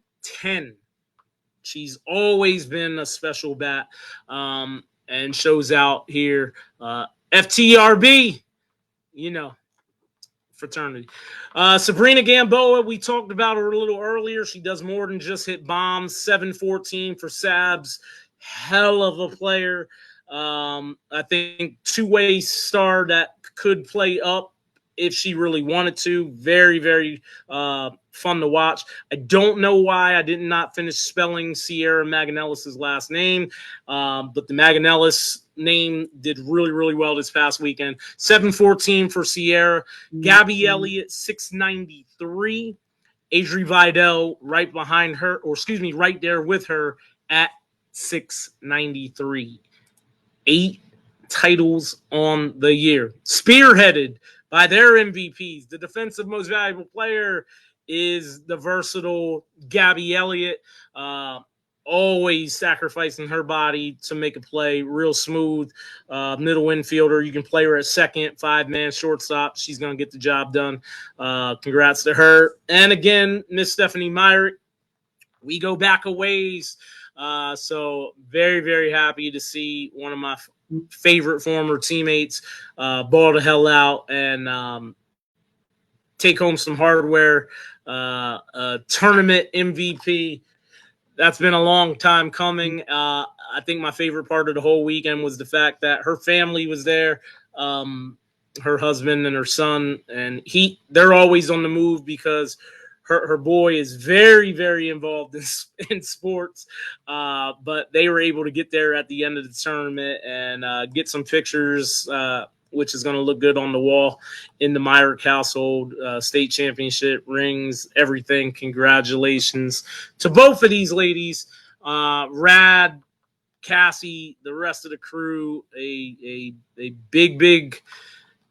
She's always been a special bat and shows out here. FTRB, fraternity. Sabrina Gamboa, we talked about her a little earlier. She does more than just hit bombs. 7-14 for Sabs. Hell of a player. I think 2-way star that could play up if she really wanted to. Very, very fun to watch. I don't know why I did not finish spelling Sierra Maganellis' last name, but the Maganellis name did really, really well this past weekend. 7-14 for Sierra. Gabby Elliott, 693. Adri Vidal right behind her, right there with her at 693. 8 titles on the year. Spearheaded by their MVPs. The defensive most valuable player is the versatile Gabby Elliott, always sacrificing her body to make a play. Real smooth middle infielder. You can play her at second, 5-man shortstop. She's going to get the job done. Congrats to her. And again, Miss Stephanie Myrick, we go back a ways. So very, very happy to see one of my favorite former teammates ball the hell out and take home some hardware. Tournament MVP. That's been a long time coming. I think my favorite part of the whole weekend was the fact that her family was there, her husband and her son, and they're always on the move because her boy is very, very involved in sports, but they were able to get there at the end of the tournament and get some pictures, which is going to look good on the wall in the Myrick household. State championship rings, everything. Congratulations to both of these ladies. Rad, Cassie, the rest of the crew, a big,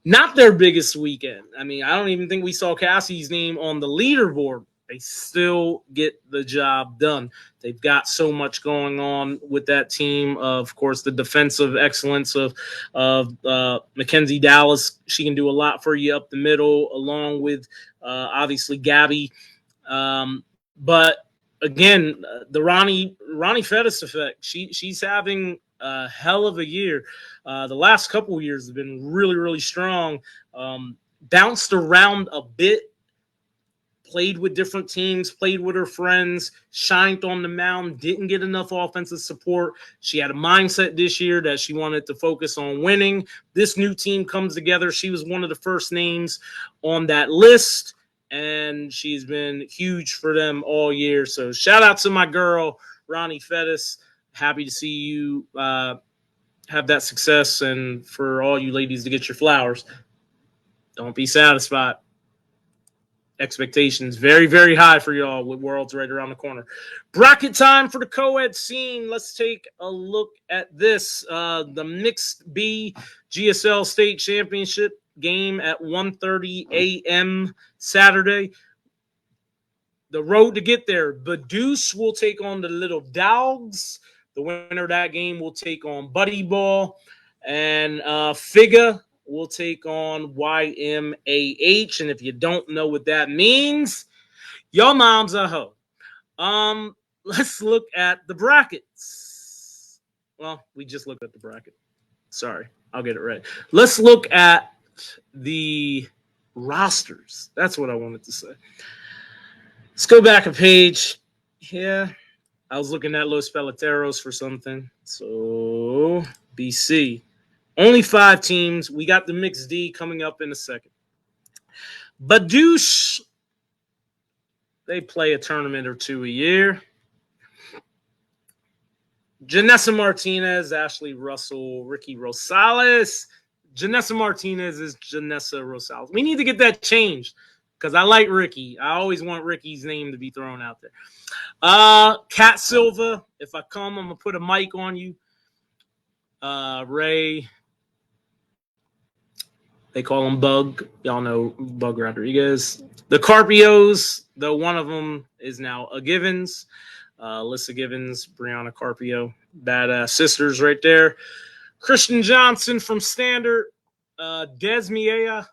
not their biggest weekend. I mean, I don't even think we saw Cassie's name on the leaderboard. They still get the job done. They've got so much going on with that team. Of course, the defensive excellence of Mackenzie Dallas. She can do a lot for you up the middle, along with obviously Gabby. But again, the Ronnie Fettis effect. She's having a hell of a year. The last couple of years have been really, really strong. Bounced around a bit. Played with different teams, played with her friends, shined on the mound, didn't get enough offensive support. She had a mindset this year that she wanted to focus on winning. This new team comes together. She was one of the first names on that list, and she's been huge for them all year. So shout out to my girl, Ronnie Fettis. Happy to see you have that success, and for all you ladies to get your flowers. Don't be satisfied. expectations very, very high for y'all with Worlds right around the corner. Bracket time for the co-ed scene. Let's take a look at this. The Mixed B GSL State Championship game at 1:30 a.m. Saturday. The road to get there. Badoosh will take on the Little Dogs. The winner of that game will take on Buddy Ball. And Figa will take on YMAH. And if you don't know what that means, your mom's a hoe. Let's look at the brackets. Well, we just looked at the bracket. Sorry, I'll get it right. Let's look at the rosters. That's what I wanted to say. Let's go back a page. Yeah, I was looking at Los Peloteros for something. So, BC. Only 5 teams. We got the Mixed D coming up in a second. Badoosh, they play a tournament or 2 a year. Janessa Martinez, Ashley Russell, Ricky Rosales. Janessa Martinez is Janessa Rosales. We need to get that changed because I like Ricky. I always want Ricky's name to be thrown out there. Cat Silva, if I come, I'm going to put a mic on you. Ray, they call him Bug. Y'all know Bug Rodriguez. The Carpios, though one of them is now a Givens. Alyssa Givens, Brianna Carpio, badass sisters right there. Christian Johnson from Standard, Des Miea,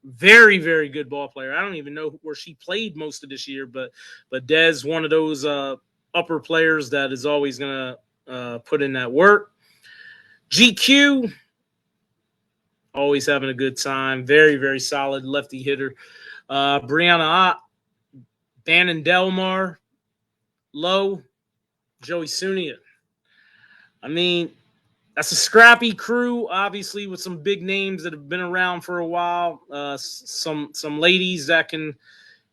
very, very good ball player. I don't even know where she played most of this year, but Des, one of those upper players that is always going to put in that work. GQ, always having a good time. Very, very solid lefty hitter. Brianna Ott, Bannon Delmar, Lowe, Joey Sunia. I mean, that's a scrappy crew, obviously, with some big names that have been around for a while. Some ladies that can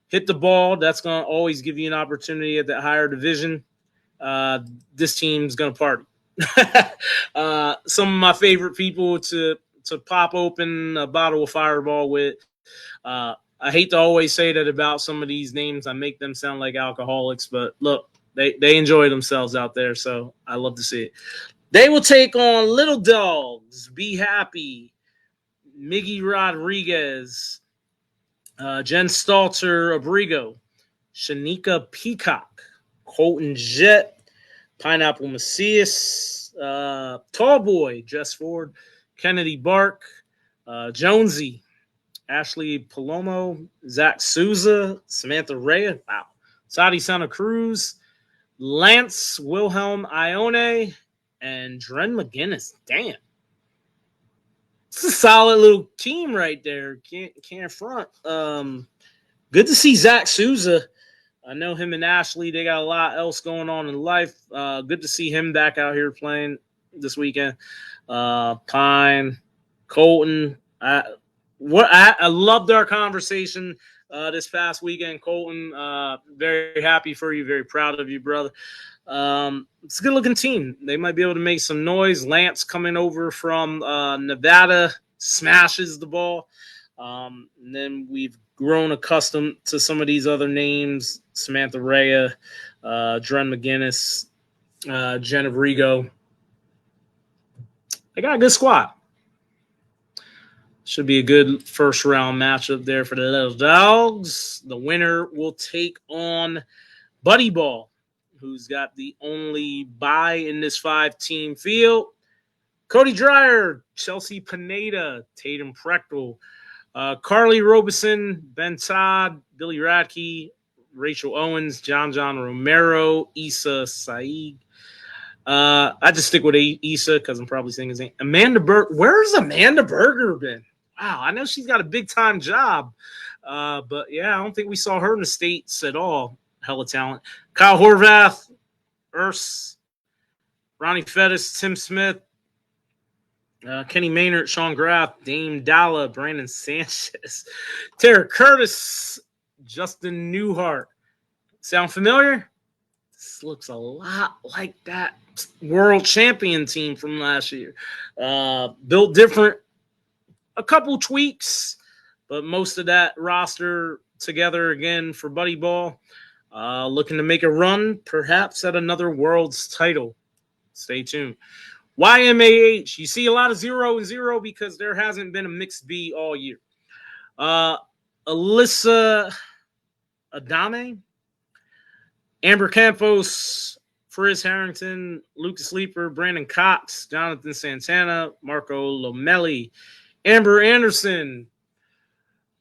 hit the ball. That's going to always give you an opportunity at that higher division. This team's going to party. Some of my favorite people to pop open a bottle of Fireball with. I hate to always say that about some of these names. I make them sound like alcoholics, but look, they enjoy themselves out there, so I love to see it. They will take on Little Dogs, Be Happy, Miggy Rodriguez, Jen Stalter Abrigo, Shanika Peacock, Colton Jett, Pineapple Macias, Tall Boy, Jess Ford, Kennedy Bark, Jonesy, Ashley Palomo, Zach Souza, Samantha Rhea, wow, Sadi Santa Cruz, Lance Wilhelm Ione, and Dren McGinnis. Damn. It's a solid little team right there. Can't front. Good to see Zach Souza. I know him and Ashley, they got a lot else going on in life. Good to see him back out here playing this weekend. Pine, Colton. I loved our conversation this past weekend, Colton. Very happy for you. Very proud of you, brother. It's a good-looking team. They might be able to make some noise. Lance coming over from Nevada smashes the ball. And then we've grown accustomed to some of these other names, Samantha Rhea, Dren McGinnis, Jen Abrigo. They got a good squad. Should be a good first-round matchup there for the Little Dogs. The winner will take on Buddy Ball, who's got the only bye in this 5-team field. Cody Dreyer, Chelsea Pineda, Tatum Prechtel, Carly Robeson, Ben Todd, Billy Radke, Rachel Owens, John Romero, Issa Saeed. I just stick with Issa because I'm probably saying his name. Amanda Berger. Where's Amanda Berger been? Wow, I know she's got a big-time job. But, yeah, I don't think we saw her in the States at all. Hella talent. Kyle Horvath, Urs, Ronnie Fettis, Tim Smith, Kenny Maynard, Sean Graff, Dame Dalla, Brandon Sanchez, Tara Curtis, Justin Newhart. Sound familiar? This looks a lot like that world champion team from last year. Built different. A couple tweaks. but most of that roster together again for Buddy Ball. Looking to make a run, perhaps at another World's title. Stay tuned. YMAH, you see a lot of 0-0 because there hasn't been a mixed B all year. Alyssa Adame, Amber Campos, Frizz Harrington, Lucas Leeper, Brandon Cox, Jonathan Santana, Marco Lomelli, Amber Anderson,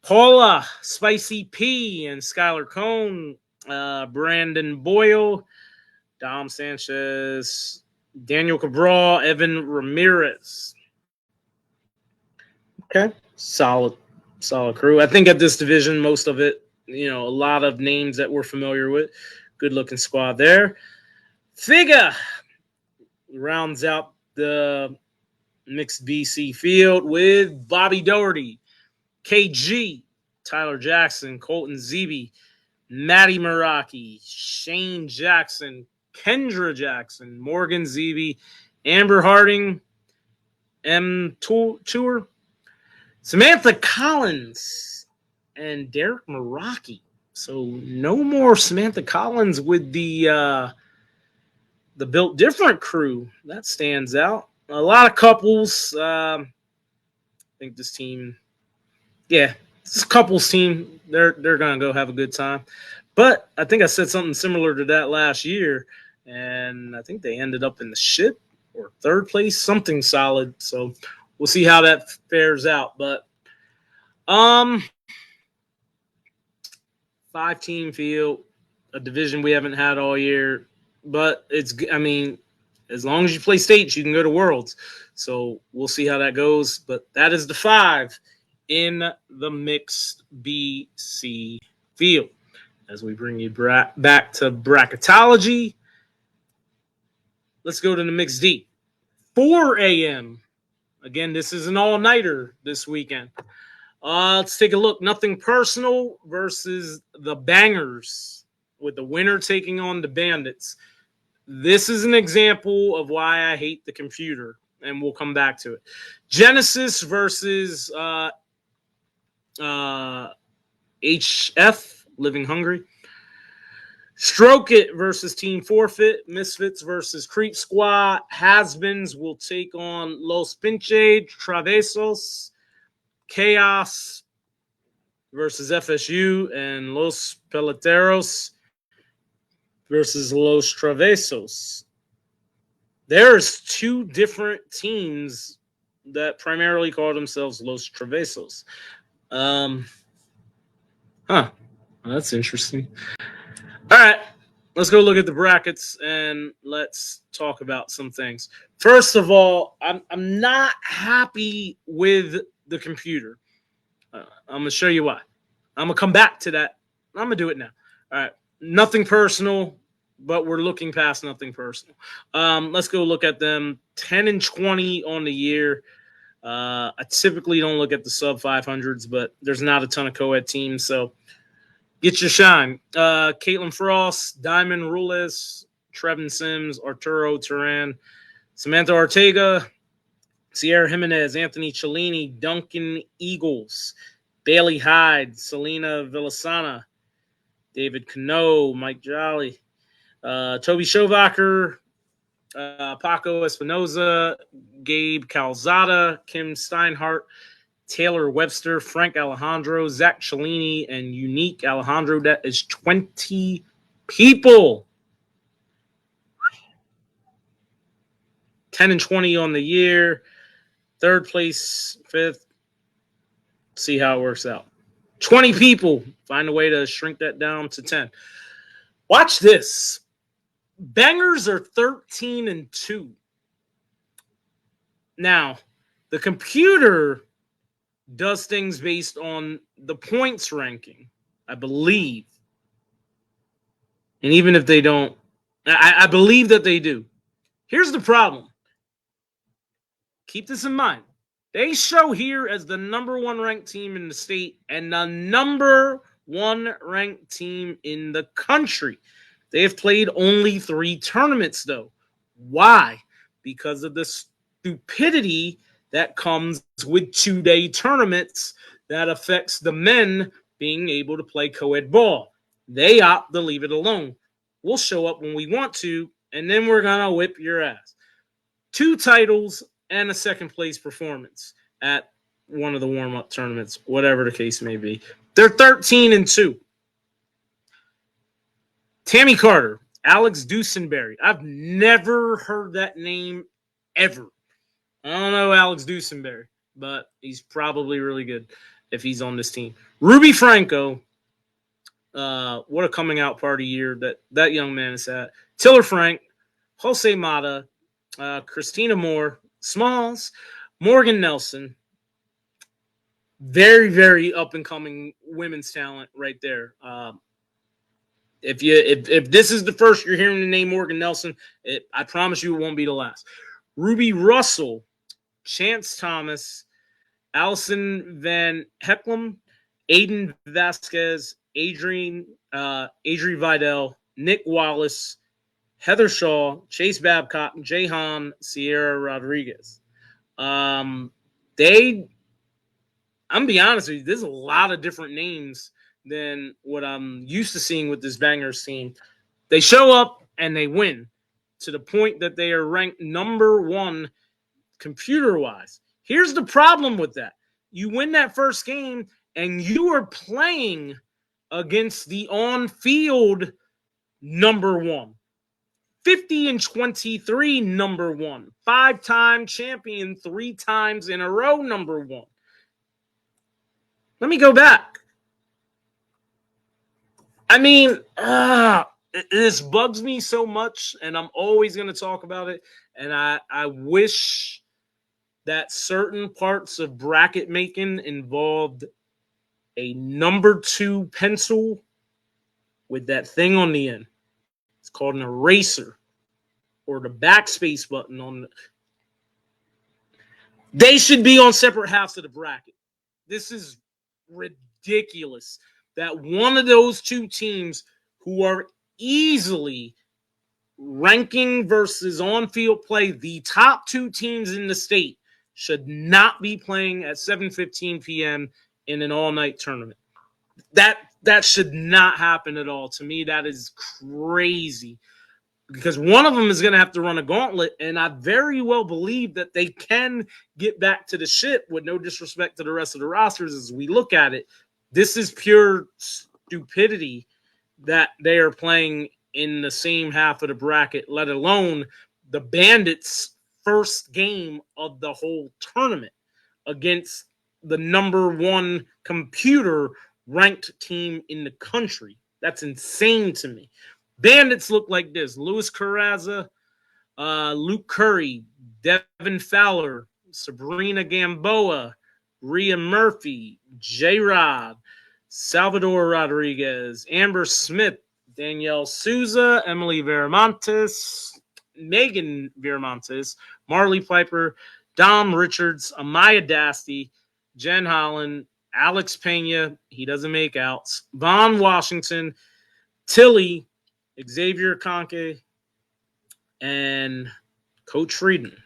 Paula Spicy P, and Skylar Cohn, Brandon Boyle, Dom Sanchez, Daniel Cabral, Evan Ramirez. Okay, solid crew. I think at this division, most of it, a lot of names that we're familiar with. Good looking squad there. Figa rounds out the mixed BC field with Bobby Doherty, KG, Tyler Jackson, Colton Zeeby, Maddie Meraki, Shane Jackson, Kendra Jackson, Morgan Zeeby, Amber Harding, M. Tour, Samantha Collins, and Derek Meraki. So no more Samantha Collins with the Built Different crew. That stands out. A lot of couples. I think this team, this couples team, they're gonna go have a good time. But I think I said something similar to that last year, and I think they ended up in the ship or third place, something solid. So we'll see how that fares out. But 5-team field, a division we haven't had all year. But as long as you play states, you can go to Worlds. So we'll see how that goes. But that is the 5 in the mixed BC field. As we bring you back to bracketology, let's go to the mixed D. 4 a.m. Again, this is an all-nighter this weekend. Let's take a look. Nothing Personal versus the Bangers, with the winner taking on the Bandits. This is an example of why I hate the computer, and we'll come back to it. Genesis versus HF, Living Hungry. Stroke It versus Team Forfeit. Misfits versus Creep Squad. Has-Beens will take on Los Pinche Travesos. Chaos versus FSU, and Los Peloteros versus Los Travesos. There's 2 different teams that primarily call themselves Los Travesos. That's interesting. All right, let's go look at the brackets and let's talk about some things. First of all, I'm not happy with the computer. I'm going to show you why. I'm going to come back to that. I'm going to do it now. All right. Nothing personal, but we're looking past nothing personal. Let's go look at them. 10-20 on the year. I typically don't look at the sub 500s, but there's not a ton of co-ed teams, so get your shine. Caitlin Frost, Diamond Rules, Trevin Sims, Arturo Turan, Samantha Ortega, Sierra Jimenez, Anthony Cellini, Duncan Eagles, Bailey Hyde, Selena Villasana, David Cano, Mike Jolly, Toby Schovacker, Paco Espinoza, Gabe Calzada, Kim Steinhardt, Taylor Webster, Frank Alejandro, Zach Cellini, and Unique Alejandro. That is 20 people. 10-20 on the year. Third place, 5th. See how it works out. 20 people. Find a way to shrink that down to 10. Watch this. Bangers are 13-2. Now, the computer does things based on the points ranking, I believe. And even if they don't, I believe that they do. Here's the problem. Keep this in mind. They show here as the number 1 ranked team in the state and the number 1 ranked team in the country. They have played only 3 tournaments, though. Why? Because of the stupidity that comes with 2-day tournaments that affects the men being able to play co-ed ball. They opt to leave it alone. We'll show up when we want to, and then we're going to whip your ass. 2 titles and a second place performance at one of the warm-up tournaments, whatever the case may be. They're 13-2. Tammy Carter, Alex Dusenberry. I've never heard that name ever. I don't know Alex Dusenberry, but he's probably really good if he's on this team. Ruby Franco, what a coming out party year that young man is at. Tiller Frank, Jose Mata, Christina Moore, Smalls, Morgan Nelson. Very, very up and coming women's talent right there. If this is the first you're hearing the name Morgan Nelson, I promise you it won't be the last. Ruby Russell, Chance Thomas, Allison Van Hecklem, Aiden Vasquez, Adri Vidal, Nick Wallace, Heather Shaw, Chase Babcock, Jahan, Sierra Rodriguez. I'm be honest with you, there's a lot of different names than what I'm used to seeing with this Bangers team. They show up and they win to the point that they are ranked number 1 computer-wise. Here's the problem with that. You win that first game and you are playing against the on-field number 1. 50-23 number 1. 5-time champion 3 times in a row number 1. Let me go back. I mean, this bugs me so much, and I'm always going to talk about it. And I wish that certain parts of bracket making involved a number 2 pencil with that thing on the end. It's called an eraser, or the backspace button on the. They should be on separate halves of the bracket. This is ridiculous that one of those 2 teams who are easily ranking versus on-field play, the top 2 teams in the state, should not be playing at 7:15 p.m. in an all-night tournament. That should not happen at all. To me, that is crazy, because one of them is going to have to run a gauntlet, and I very well believe that they can get back to the ship, with no disrespect to the rest of the rosters as we look at it. This is pure stupidity that they are playing in the same half of the bracket, let alone the Bandits' first game of the whole tournament against the number 1 computer-ranked team in the country. That's insane to me. Bandits look like this: Luis Carraza, Luke Curry, Devin Fowler, Sabrina Gamboa, Rhea Murphy, J-Rod, Salvador Rodriguez, Amber Smith, Danielle Souza, Emily Viramontes, Megan Viramontes, Marley Piper, Dom Richards, Amaya Dasty, Jen Holland, Alex Pena, he doesn't make outs, Vaughn Washington, Tilly, Xavier Conke, and Coach Frieden.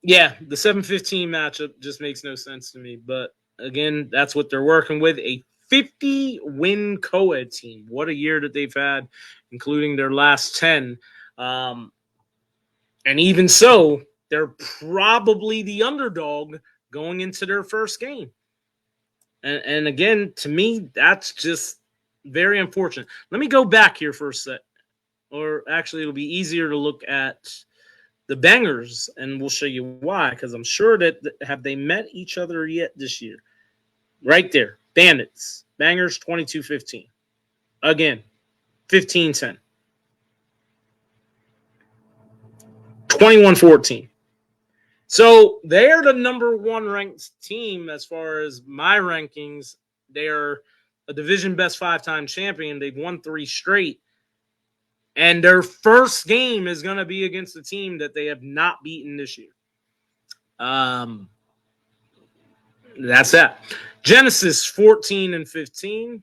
Yeah, the 7:15 matchup just makes no sense to me. But again, that's what they're working with. A 50-win co-ed team. What a year that they've had, including their last 10. And even so, they're probably the underdog going into their first game. And again, to me, that's just very unfortunate. Let me go back here for a sec. Or actually, it'll be easier to look at the Bangers, and we'll show you why, because I'm sure that have they met each other yet this year? Right there. Bandits. Bangers 22-15. Again, 15-10. 21-14. So they're the number 1 ranked team as far as my rankings. They're a division best 5-time champion. They've won 3 straight. And their first game is going to be against a team that they have not beaten this year. That's that. Genesis 14-15.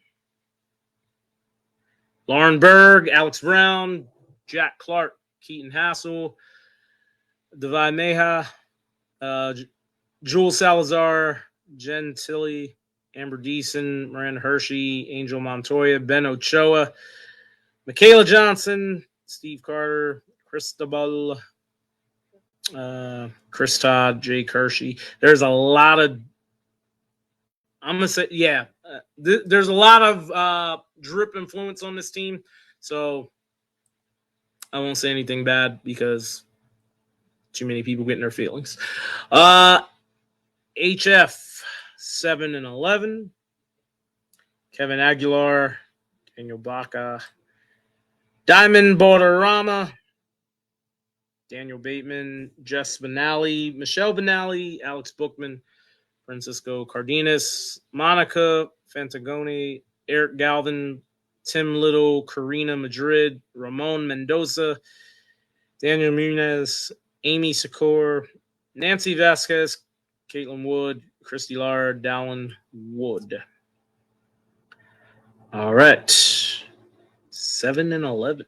Lauren Berg, Alex Brown, Jack Clark, Keaton Hassel, Devi Meha, Jules Salazar, Jen Tilly, Amber Deason, Miranda Hershey, Angel Montoya, Ben Ochoa, Michaela Johnson, Steve Carter, Cristobal, Chris Todd, Jake Hershey. There's a lot of, I'm going to say, yeah, there's a lot of drip influence on this team. So I won't say anything bad because too many people getting their feelings. HF 7-11. Kevin Aguilar, Daniel Baca, Diamond Balderrama, Daniel Bateman, Jess Benally, Michelle Benally, Alex Bookman, Francisco Cardenas, Monica Fantagoni, Eric Galvin, Tim Little, Karina Madrid, Ramon Mendoza, Daniel Munez, Amy Secor, Nancy Vasquez, Caitlin Wood, Christy Lard, Dallin Wood. All right. 7-11.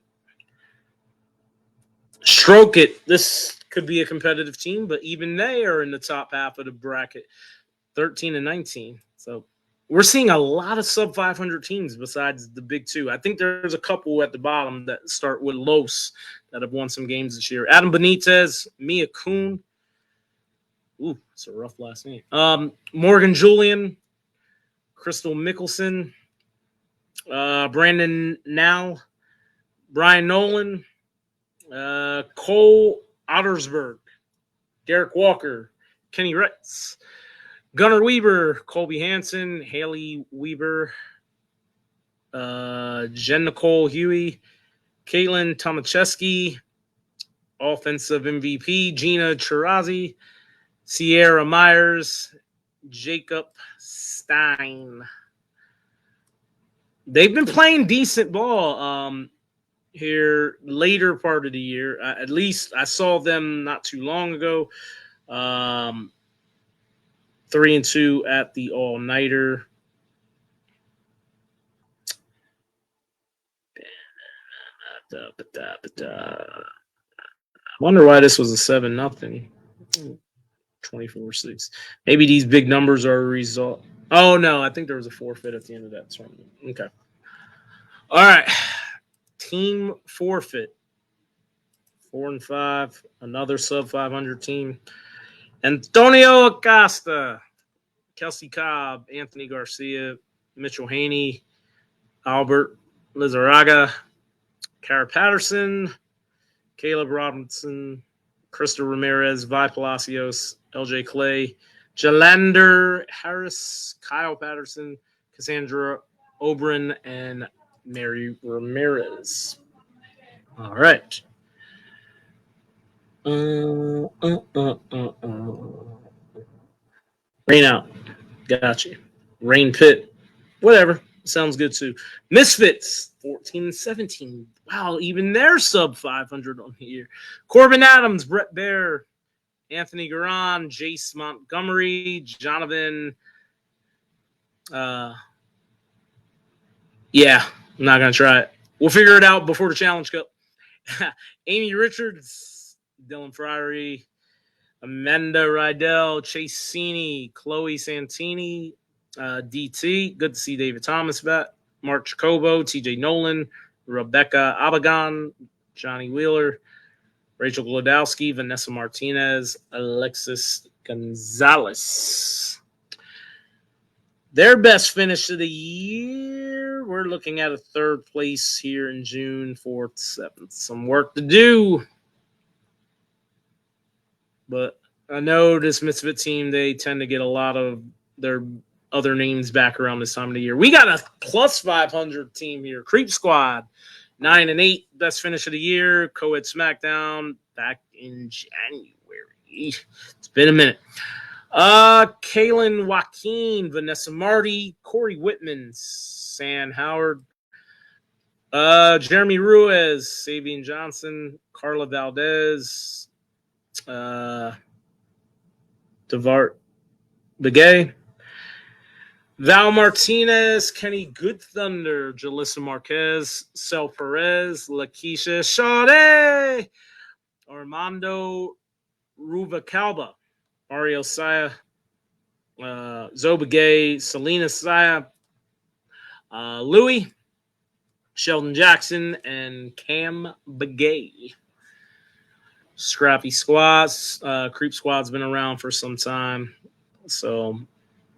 Stroke it. This could be a competitive team, but even they are in the top half of the bracket, 13-19. So we're seeing a lot of sub 500 teams besides the big two. I think there's a couple at the bottom that start with Los that have won some games this year. Adam Benitez, Mia Kuhn. Ooh, it's a rough last name. Morgan Julian, Crystal Mickelson, Brandon Now, Brian Nolan, Cole Ottersberg, Derek Walker, Kenny Retz, Gunnar Weber, Colby Hansen, Haley Weber, Jen Nicole Huey, Caitlin Tomaszewski, offensive MVP, Gina Chirazi, Sierra Myers, Jacob Stein. They've been playing decent ball here later part of the year. At least I saw them not too long ago. 3-2 at the all-nighter. I wonder why this was a 7-0. 24-6. Maybe these big numbers are a result. Oh, no, I think there was a forfeit at the end of that tournament. Okay. All right. Team forfeit. 4-5. Another sub 500 team. Antonio Acosta, Kelsey Cobb, Anthony Garcia, Mitchell Haney, Albert Lizarraga, Kara Patterson, Caleb Robinson, Krista Ramirez, Vi Palacios, LJ Clay, Jalander Harris, Kyle Patterson, Cassandra Oberon, and Mary Ramirez. All right. Rain out. Gotcha. Rain pit. Whatever. Sounds good too. Misfits. 14-17. Wow, even they're sub 500 on the year. Corbin Adams, Brett Baer, Anthony Garan, Jace Montgomery, Jonathan. Yeah, I'm not going to try it. We'll figure it out before the Challenge Cup. Amy Richards, Dylan Friery, Amanda Rydell, Chase Sini, Chloe Santini, DT. Good to see David Thomas back. Mark Jacobo, TJ Nolan, Rebecca Abagan, Johnny Wheeler, Rachel Glodowski, Vanessa Martinez, Alexis Gonzalez. Their best finish of the year, we're looking at a third place here in June, 4th, 7th. Some work to do. But I know this Misfit team, they tend to get a lot of their other names back around this time of the year. We got a plus 500 team here. Creep Squad, 9-8, best finish of the year. Co-ed SmackDown back in January. It's been a minute. Kaylin Joaquin, Vanessa Marty, Corey Whitman, San Howard, Jeremy Ruiz, Sabian Johnson, Carla Valdez, Devart Begay, Val Martinez, Kenny Good Thunder, Jalissa Marquez, Sel Perez, Lakeisha Sade, Armando Ruvalcaba, Mario Saya, Zobagay, Selena Saya, Louis, Sheldon Jackson, and Cam Begay. Scrappy squads. Creep squad's been around for some time. So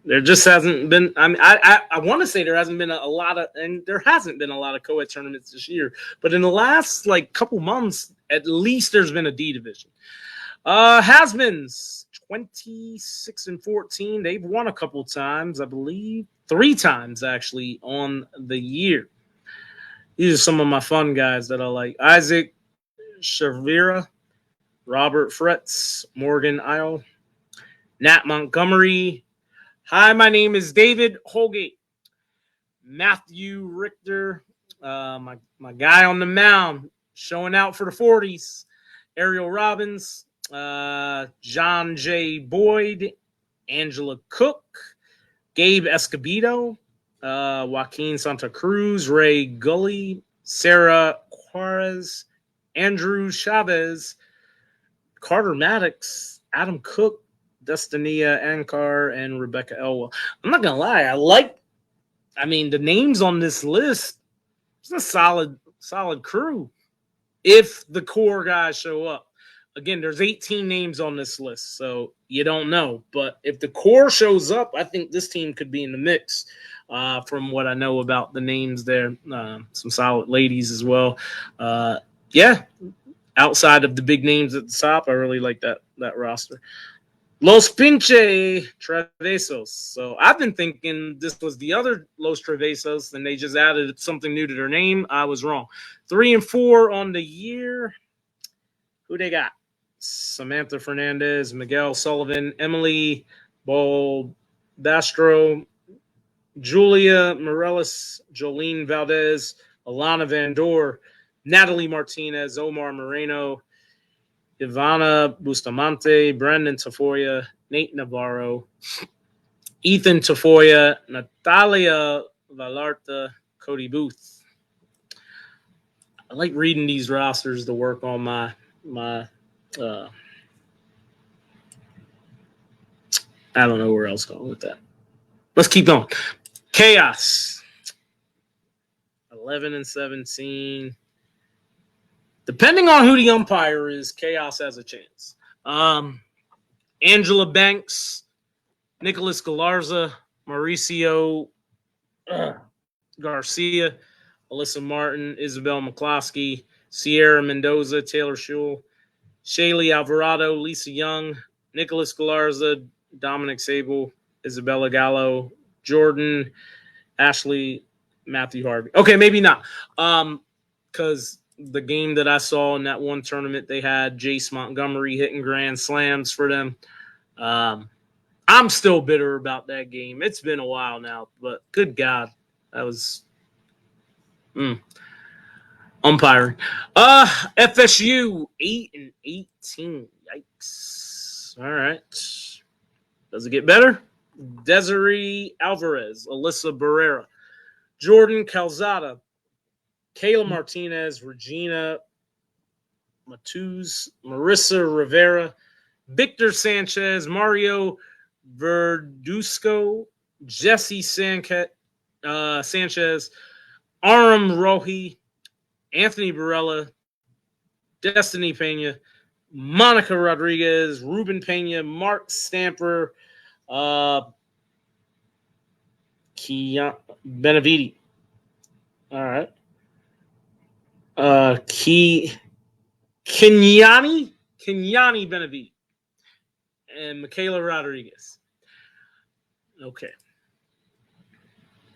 there just hasn't been. I mean, I want to say there hasn't been a lot of, and there hasn't been a lot of co-ed tournaments this year. But in the last couple months, at least there's been a D division. Has-beens 26-14. They've won a couple times, I believe, 3 times actually on the year. These are some of my fun guys that I like: Isaac Shavira, Robert Fretz, Morgan Isle, Nat Montgomery. Hi, my name is David Holgate. Matthew Richter, my guy on the mound, showing out for the 40s. Ariel Robbins, John J. Boyd, Angela Cook, Gabe Escobedo, Joaquin Santa Cruz, Ray Gully, Sarah Juarez, Andrew Chavez, Carter Maddox, Adam Cook, Destinia Ankar, and Rebecca Elwell. I'm not going to lie. The names on this list, it's a solid crew if the core guys show up. Again, there's 18 names on this list, so you don't know. But if the core shows up, I think this team could be in the mix from what I know about the names there. Some solid ladies as well. Outside of the big names at the top, I really like that roster. Los Pinche Travesos. So I've been thinking this was the other Los Travesos, and they just added something new to their name. I was wrong. 3-4 on the year. Who they got? Samantha Fernandez, Miguel Sullivan, Emily Baldastro, Julia Morales, Jolene Valdez, Alana Van Dor, Natalie Martinez, Omar Moreno, Ivana Bustamante, Brandon Tafoya, Nate Navarro, Ethan Tafoya, Natalia Valarta, Cody Booth. I like reading these rosters to work on my I don't know where else going with that. Let's keep going. Chaos. 11-17. Depending on who the umpire is, Chaos has a chance. Angela Banks, Nicholas Galarza, Mauricio Garcia, Alyssa Martin, Isabel McCloskey, Sierra Mendoza, Taylor Schul, Shaylee Alvarado, Lisa Young, Nicholas Galarza, Dominic Sable, Isabella Gallo, Jordan, Ashley, Matthew Harvey. Okay, maybe not. Because the game that I saw in that one tournament, they had Jace Montgomery hitting grand slams for them. I'm still bitter about that game. It's been a while now, but good God, that was umpiring. FSU 8-18. Yikes. All right. Does it get better? Desiree Alvarez, Alyssa Barrera, Jordan Calzada, Kayla Martinez, Regina Matuz, Marissa Rivera, Victor Sanchez, Mario Verduzco, Jesse Sanchez, Aram Rohi, Anthony Barella, Destiny Pena, Monica Rodriguez, Ruben Pena, Mark Stamper, Benavidi. All right. Kenyani Benavidi, and Michaela Rodriguez. Okay.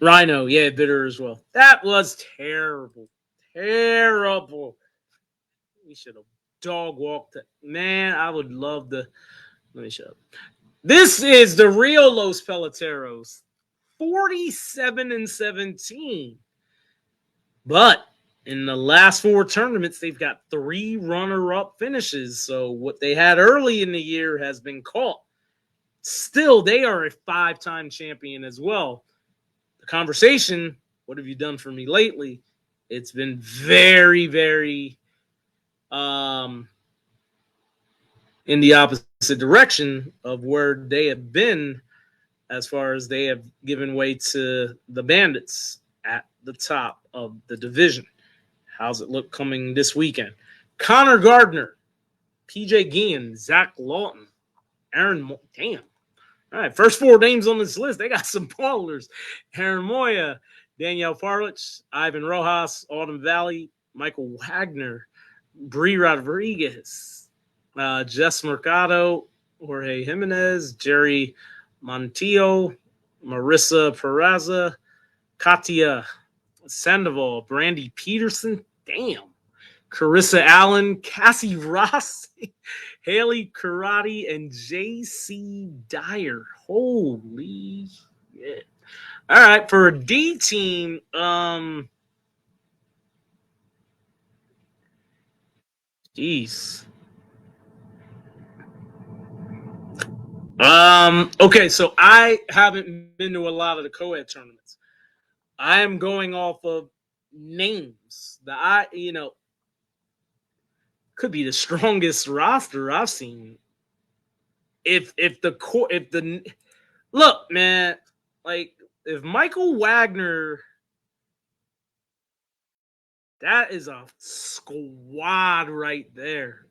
Rhino, yeah, bitter as well. That was terrible. Terrible. We should have dog walked it. Man, I would love to. Let me shut up. This is the real Los Peloteros. 47-17. But in the last 4 tournaments, they've got 3 runner-up finishes. So what they had early in the year has been caught. Still, they are a 5-time champion as well. The conversation, what have you done for me lately? It's been very, very in the opposite opposite direction of where they have been as far as they have given way to the Bandits at the top of the division. How's it look coming this weekend? Connor Gardner, PJ Guillen, Zach Lawton, Aaron damn. All right, first 4 names on this list. They got some ballers. Aaron Moya, Danielle Farlich, Ivan Rojas, Autumn Valley, Michael Wagner, Bree Rodriguez, Jess Mercado, Jorge Jimenez, Jerry Montillo, Marissa Peraza, Katia Sandoval, Brandy Peterson, damn, Carissa Allen, Cassie Ross, Haley Karate, and J.C. Dyer. Holy shit. All right, for a D team, jeez. Okay, so I haven't been to a lot of the co-ed tournaments. I am going off of names that could be the strongest roster I've seen. If look, man, like if Michael Wagner, that is a squad right there.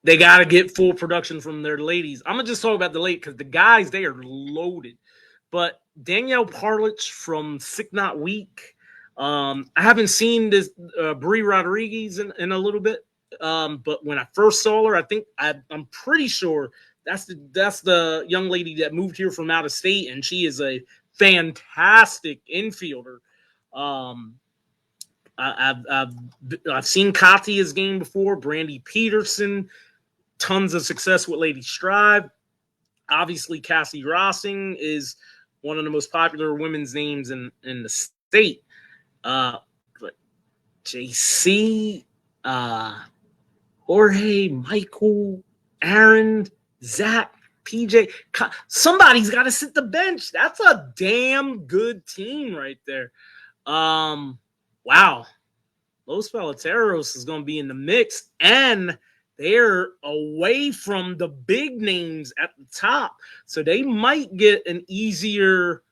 They got to get full production from their ladies. I'm going to just talk about the ladies because the guys, they are loaded. But Danielle Parlich from Sick Not Weak. I haven't seen this Bree Rodriguez in a little bit. But when I first saw her, I'm pretty sure that's the young lady that moved here from out of state, and she is a fantastic infielder. I've seen Katia's game before, Brandy Peterson, tons of success with Lady Strive. Obviously, Cassie Rossing is one of the most popular women's names in the state. But JC, Jorge, Michael, Aaron, Zach, PJ, somebody's got to sit the bench. That's a damn good team right there. Wow. Los Peloteros is going to be in the mix, and they're away from the big names at the top. So they might get an easier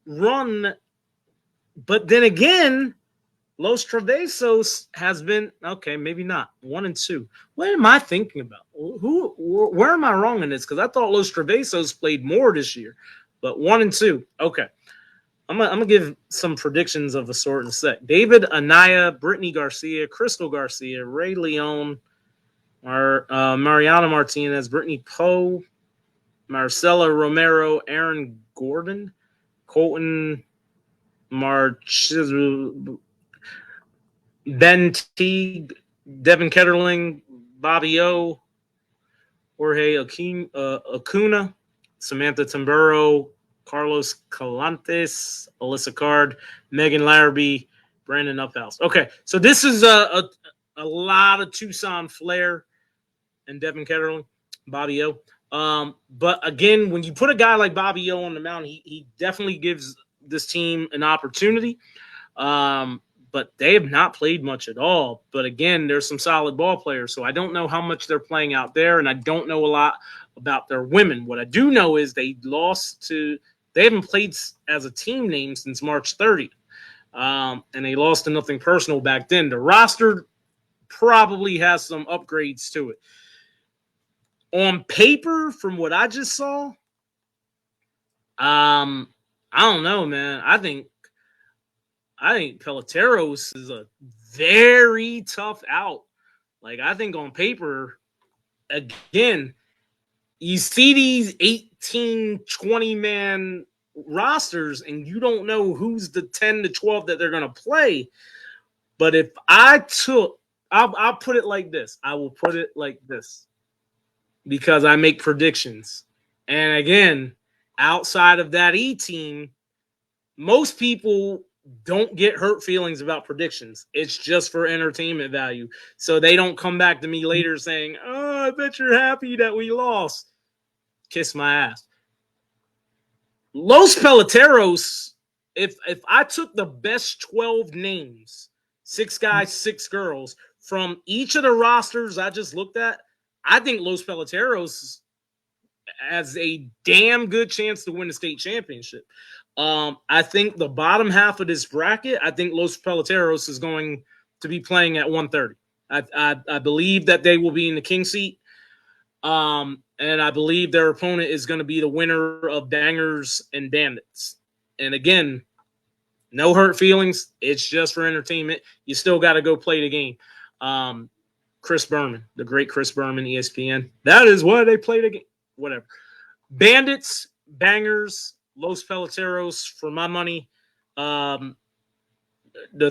run. But then again, Los Travesos has been, okay, maybe not, 1-2. What am I thinking about? Where am I wrong in this? Because I thought Los Travesos played more this year. But 1-2. Okay. I'm gonna give some predictions of a sort in a sec. David Anaya, Brittany Garcia, Crystal Garcia, Ray Leon, Mariana Martinez, Brittany Poe, Marcela Romero, Aaron Gordon, Colton Ben Teague, Devin Ketterling, Bobby O, Jorge Acuna, Samantha Tamburo, Carlos Calantes, Alyssa Card, Megan Larrabee, Brandon Uphouse. Okay, so this is a lot of Tucson flair and Devin Ketterling, Bobby O. But again, when you put a guy like Bobby O on the mound, he definitely gives this team an opportunity. But they have not played much at all. But again, there's some solid ball players, so I don't know how much they're playing out there, and I don't know a lot about their women. What I do know is they haven't played as a team name since March 30th, and they lost to Nothing Personal back then. The roster probably has some upgrades to it. On paper, from what I just saw, I don't know, man. I think Peloteros is a very tough out. Like, I think on paper, again, you see these 18, 20-man rosters, and you don't know who's the 10 to 12 that they're going to play. But if I'll put it like this. I will put it like this because I make predictions. And again, outside of that E team, most people don't get hurt feelings about predictions. It's just for entertainment value. So they don't come back to me later saying, oh, I bet you're happy that we lost. Kiss my ass. Los Peloteros, if I took the best 12 names, 6 guys, 6 girls, from each of the rosters I just looked at, I think Los Peloteros has a damn good chance to win the state championship. I think the bottom half of this bracket, I think Los Peloteros is going to be playing at 130. I believe that they will be in the king seat. And I believe their opponent is going to be the winner of Bangers and Bandits. And again, no hurt feelings. It's just for entertainment. You still got to go play the game. Chris Berman, the great Chris Berman, ESPN. That is why they play the game. Whatever. Bandits, Bangers, Los Peloteros, for my money, the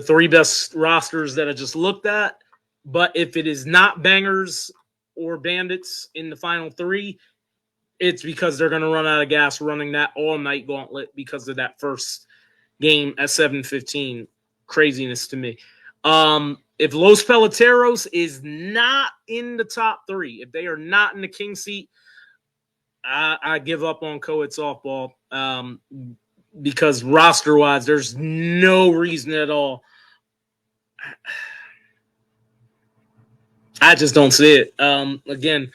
three best rosters that I just looked at. But if it is not Bangers or Bandits in the final three, it's because they're going to run out of gas running that all-night gauntlet because of that first game at 7:15. Craziness to me. If Los Peloteros is not in the top three, if they are not in the king seat, I give up on co-ed softball because roster-wise, there's no reason at all. I just don't see it. Again,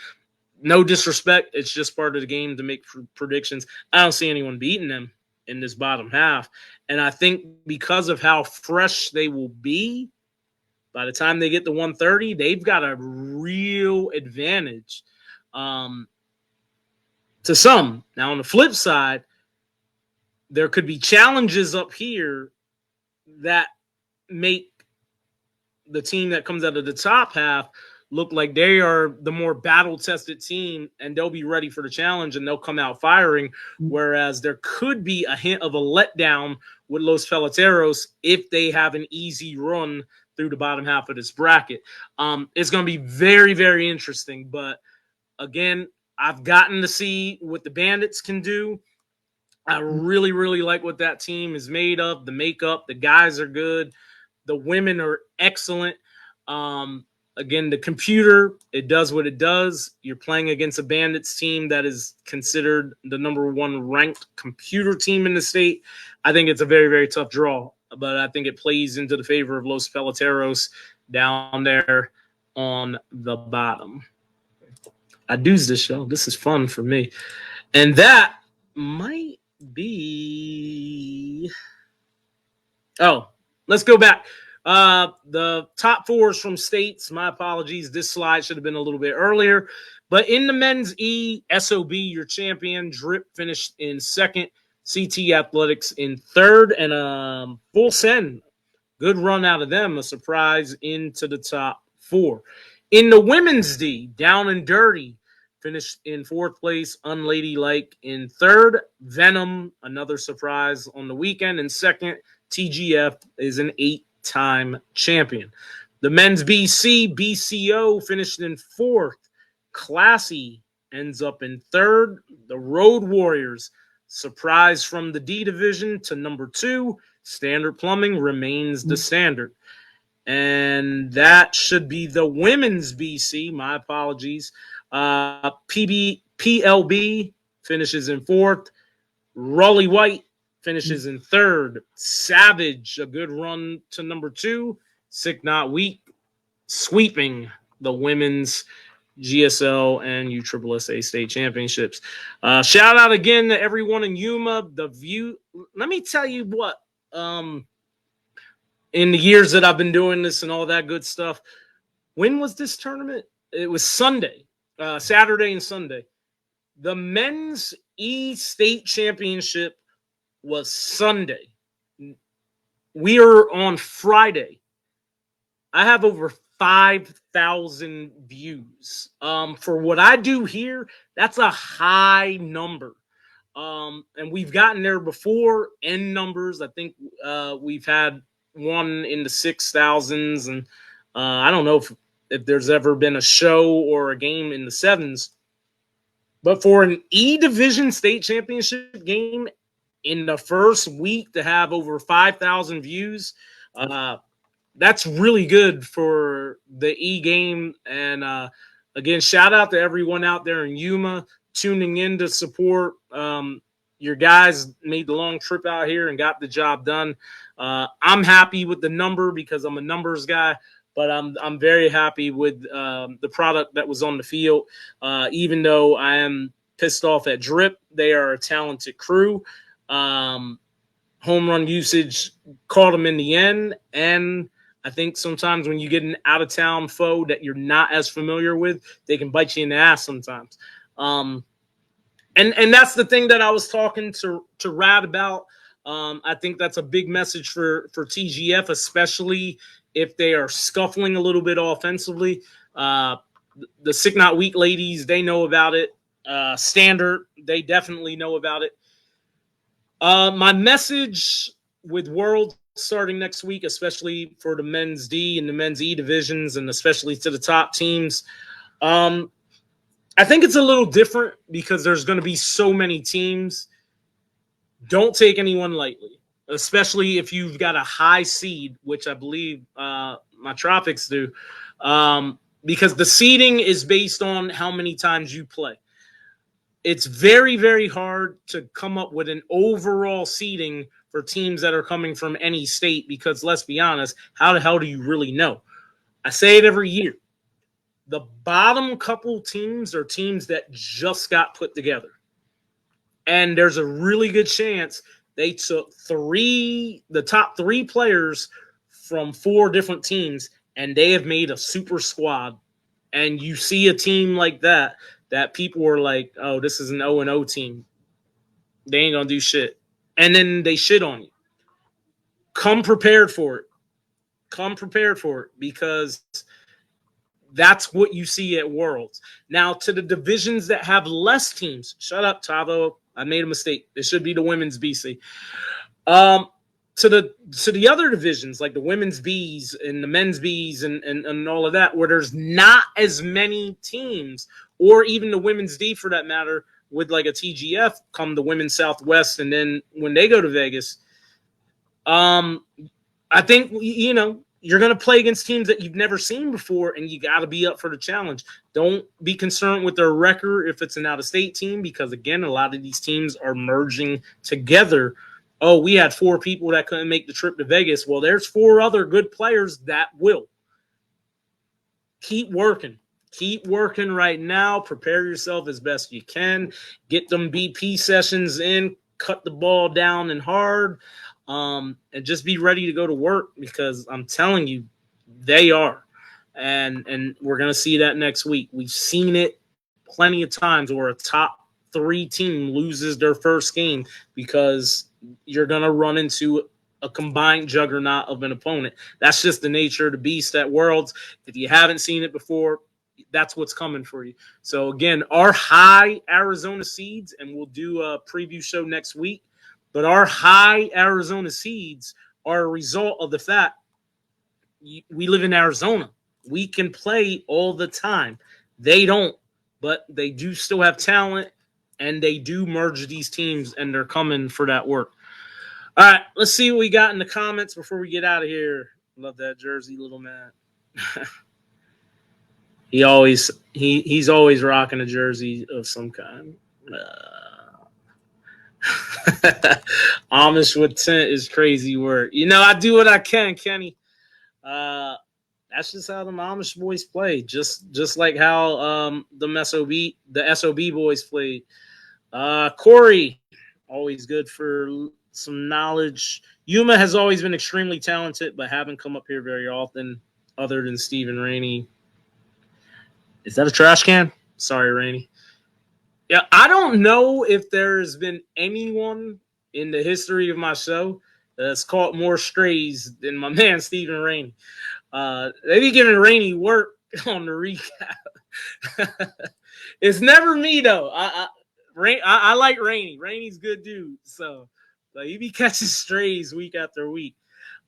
no disrespect. It's just part of the game to make predictions. I don't see anyone beating them in this bottom half. And I think because of how fresh they will be, by the time they get to 130, they've got a real advantage to some. Now, on the flip side, there could be challenges up here that make the team that comes out of the top half look like they are the more battle-tested team, and they'll be ready for the challenge, and they'll come out firing, whereas there could be a hint of a letdown with Los Peloteros if they have an easy run through the bottom half of this bracket. It's going to be very, very interesting, but again, I've gotten to see what the Bandits can do. I really, really like what that team is made of, the makeup. The guys are good. The women are excellent. Again, the computer, it does what it does. You're playing against a Bandits team that is considered the number one ranked computer team in the state. I think it's a very, very tough draw, but I think it plays into the favor of Los Peloteros down there on the bottom. I do this show. This is fun for me. And that might be... Oh, let's go back. The top fours from states. My apologies. This slide should have been a little bit earlier. But in the men's E, SOB, your champion, Drip finished in second. CT Athletics in third. And Full Send, good run out of them. A surprise into the top four. In the women's D, Down and Dirty finished in fourth place. Unladylike in third. Venom, another surprise on the weekend. And second, TGF is an 8-time champion. The men's BC, BCO finished in fourth. Classy ends up in third. The Road Warriors, surprise from the D division to number 2. Standard Plumbing remains the standard. And that should be the women's BC. My apologies. PLB finishes in fourth. Raleigh White finishes in third. Savage, a good run to number 2. Sick Not Weak, sweeping the women's GSL and USSSA state championships. Shout out again to everyone in Yuma. The view. Let me tell you what. In the years that I've been doing this and all that good stuff, when was this tournament? It was Sunday, Saturday and Sunday. The men's E state championship was Sunday. We are on Friday. I have over 5,000 views. For what I do here, that's a high number. And we've gotten there before in numbers. I think we've had one in the 6,000s, and I don't know if there's ever been a show or a game in the 7s. But for an E Division state championship game in the first week to have over 5,000 views, that's really good for the E game. And again, shout out to everyone out there in Yuma tuning in to support. Your guys made the long trip out here and got the job done. I'm happy with the number because I'm a numbers guy, but I'm very happy with the product that was on the field. Even though I am pissed off at Drip, they are a talented crew. Home run usage caught them in the end, and I think sometimes when you get an out-of-town foe that you're not as familiar with, they can bite you in the ass sometimes. And that's the thing that I was talking to Rad about. I think that's a big message for TGF, especially if they are scuffling a little bit offensively. The Sick Not Weak ladies, they know about it. Standard, they definitely know about it. My message with World starting next week, especially for the men's D and the men's E divisions, and especially to the top teams, I think it's a little different because there's going to be so many teams. Don't take anyone lightly, especially if you've got a high seed, which I believe my Tropics do, because the seeding is based on how many times you play. It's very, very hard to come up with an overall seeding for teams that are coming from any state because, let's be honest, how the hell do you really know? I say it every year. The bottom couple teams are teams that just got put together. And there's a really good chance they took the top 3 players from 4 different teams, and they have made a super squad. And you see a team like that people are like, oh, this is an 0-0 team. They ain't going to do shit. And then they shit on you. Come prepared for it. Come prepared for it because that's what you see at Worlds. Now, to the divisions that have less teams, shut up, Tavo. I made a mistake. It should be the women's BC. To the other divisions, like the women's Bs and the men's Bs and all of that, where there's not as many teams, or even the women's D for that matter, with like a TGF come the women's Southwest, and then when they go to Vegas, I think, you know, you're going to play against teams that you've never seen before, and you got to be up for the challenge. Don't be concerned with their record if it's an out-of-state team, because, again, a lot of these teams are merging together. Oh, we had 4 people that couldn't make the trip to Vegas. Well, there's 4 other good players that will. Keep working. Keep working right now. Prepare yourself as best you can. Get them BP sessions in. Cut the ball down and hard. And just be ready to go to work, because I'm telling you, they are. And we're going to see that next week. We've seen it plenty of times where a top 3 team loses their first game because you're going to run into a combined juggernaut of an opponent. That's just the nature of the beast at Worlds. If you haven't seen it before, that's what's coming for you. So, again, our high Arizona seeds, and we'll do a preview show next week, but our high Arizona seeds are a result of the fact we live in Arizona. We can play all the time. They don't, but they do still have talent, and they do merge these teams, and they're coming for that work. All right, let's see what we got in the comments before we get out of here. Love that jersey, little man. He's always rocking a jersey of some kind. Amish with tint is crazy work. You know, I do what I can, Kenny. That's just how the Amish boys play. Just like how the SOB boys played. Corey, always good for some knowledge. Yuma has always been extremely talented, but haven't come up here very often, other than Stephen Rainey. Is that a trash can? Sorry, Rainey. Yeah, I don't know if there's been anyone in the history of my show that's caught more strays than my man Stephen Rainey. They be giving Rainey work on the recap. It's never me though. I like Rainey. Rainey's a good dude. So he be catching strays week after week.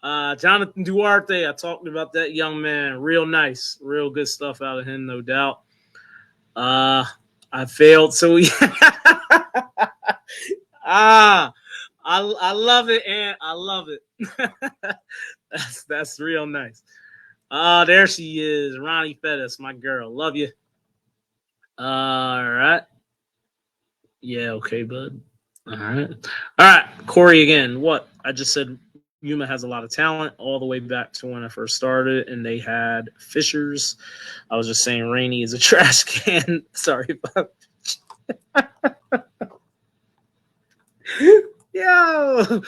Jonathan Duarte, I talked about that young man. Real nice. Real good stuff out of him, no doubt. I failed. So I love it, and I love it. That's real nice. There she is, Ronnie Fettis, my girl. Love you. All right. Yeah, okay, bud. All right. Corey again. What? I just said Yuma has a lot of talent all the way back to when I first started, and they had Fishers. I was just saying Rainey is a trash can. Sorry about Yo!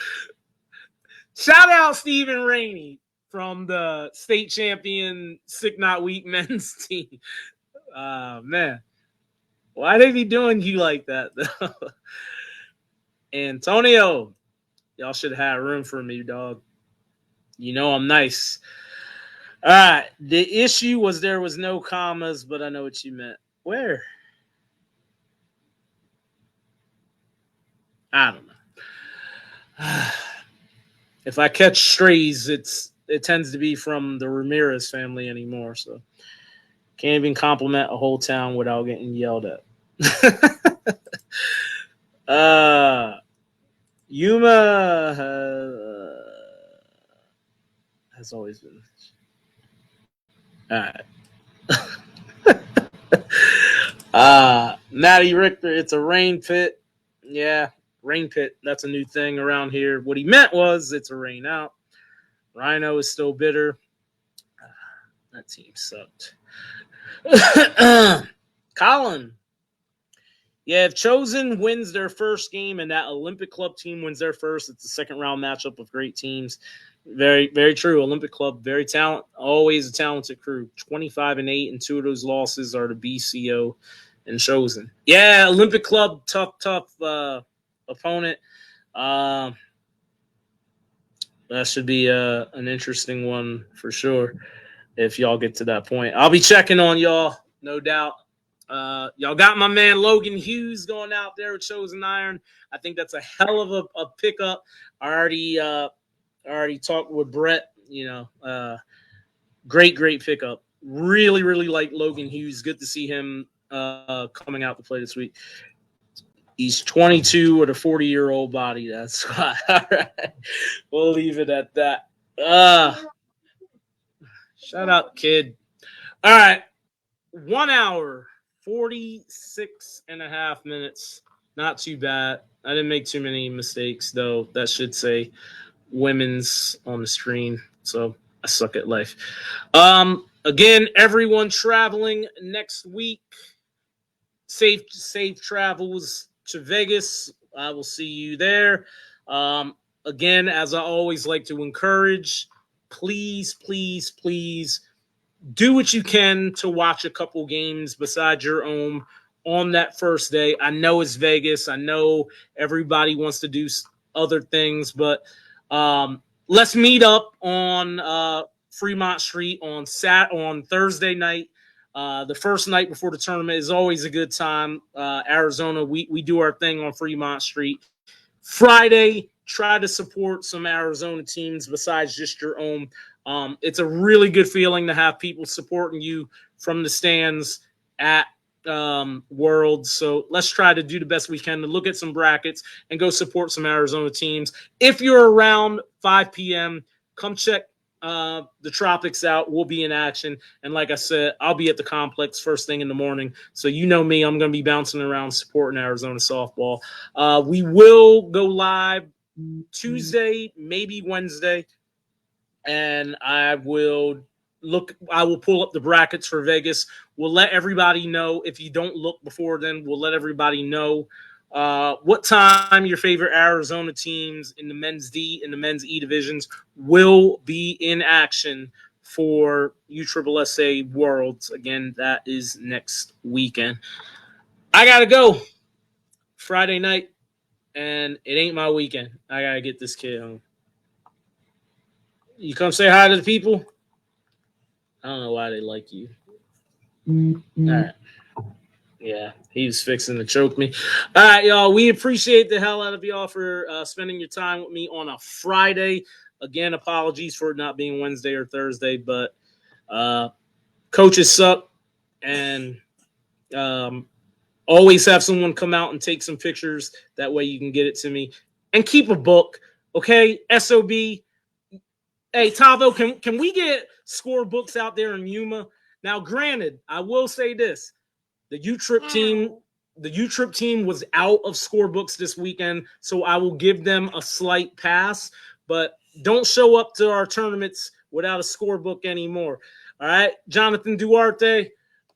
Shout out Stephen Rainey from the state champion Sick Not Weak men's team. Man. Why they be doing you like that, though? Antonio, y'all should have room for me, dog. You know I'm nice. All right. The issue was there was no commas, but I know what you meant. Where? I don't know. If I catch strays, it tends to be from the Ramirez family anymore, so can't even compliment a whole town without getting yelled at. Yuma has always been. All right. Matty Richter, it's a rain pit. Yeah, rain pit. That's a new thing around here. What he meant was it's a rain out. Rhino is still bitter. That team sucked. Colin. Yeah, if Chosen wins their first game and that Olympic Club team wins their first, it's a second round matchup of great teams. Very, very true. Olympic Club, very always a talented crew. 25-8, and 2 of those losses are to BCO and Chosen. Yeah, Olympic Club, tough opponent. That should be an interesting one for sure if y'all get to that point. I'll be checking on y'all, no doubt. Y'all got my man Logan Hughes going out there with Chosen Iron. I think that's a hell of a pickup. I already talked with Brett. Great pickup. Really, really like Logan Hughes. Good to see him coming out to play this week. He's 22 with a 40-year-old body. That's why. All right, we'll leave it at that. Shout out, kid. All right, 1 hour. 46 and a half minutes. Not too bad. I didn't make too many mistakes, though. That should say women's on the screen. So I suck at life. Again, everyone traveling next week. Safe travels to Vegas. I will see you there. Again, as I always like to encourage, please do what you can to watch a couple games besides your own on that first day. I know it's Vegas. I know everybody wants to do other things, but let's meet up on Fremont Street on Thursday night. The first night before the tournament is always a good time. Arizona, we do our thing on Fremont Street. Friday, try to support some Arizona teams besides just your own. It's a really good feeling to have people supporting you from the stands at Worlds. So let's try to do the best we can to look at some brackets and go support some Arizona teams. If you're around 5 p.m., come check the Tropics out. We'll be in action. And like I said, I'll be at the complex first thing in the morning. So you know me, I'm going to be bouncing around supporting Arizona softball. We will go live Tuesday, maybe Wednesday. And I will pull up the brackets for Vegas. We'll let everybody know. If you don't look before then, we'll let everybody know what time your favorite Arizona teams in the men's D and the men's E divisions will be in action for USSSA Worlds. Again, that is next weekend. I got to go Friday night, and it ain't my weekend. I got to get this kid home. You come say hi to the people? I don't know why they like you. Mm-hmm. All right. Yeah, he was fixing to choke me. All right, y'all. We appreciate the hell out of y'all for spending your time with me on a Friday. Again, apologies for it not being Wednesday or Thursday, but coaches suck, and always have someone come out and take some pictures. That way you can get it to me. And keep a book, okay? SOB. Hey, Tavo, can we get score books out there in Yuma? Now, granted, I will say this. The U-Trip team was out of score books this weekend, so I will give them a slight pass. but don't show up to our tournaments without a scorebook anymore. All right, Jonathan Duarte,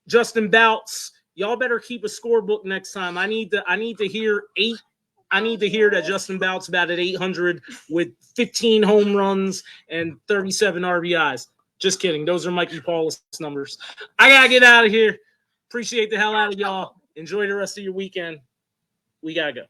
Justin Bouts, y'all better keep a scorebook next time. I need to hear that Justin Bouts batted 800 with 15 home runs and 37 RBIs. Just kidding. Those are Mikey Paulus numbers. I gotta get out of here. Appreciate the hell out of y'all. Enjoy the rest of your weekend. We gotta go.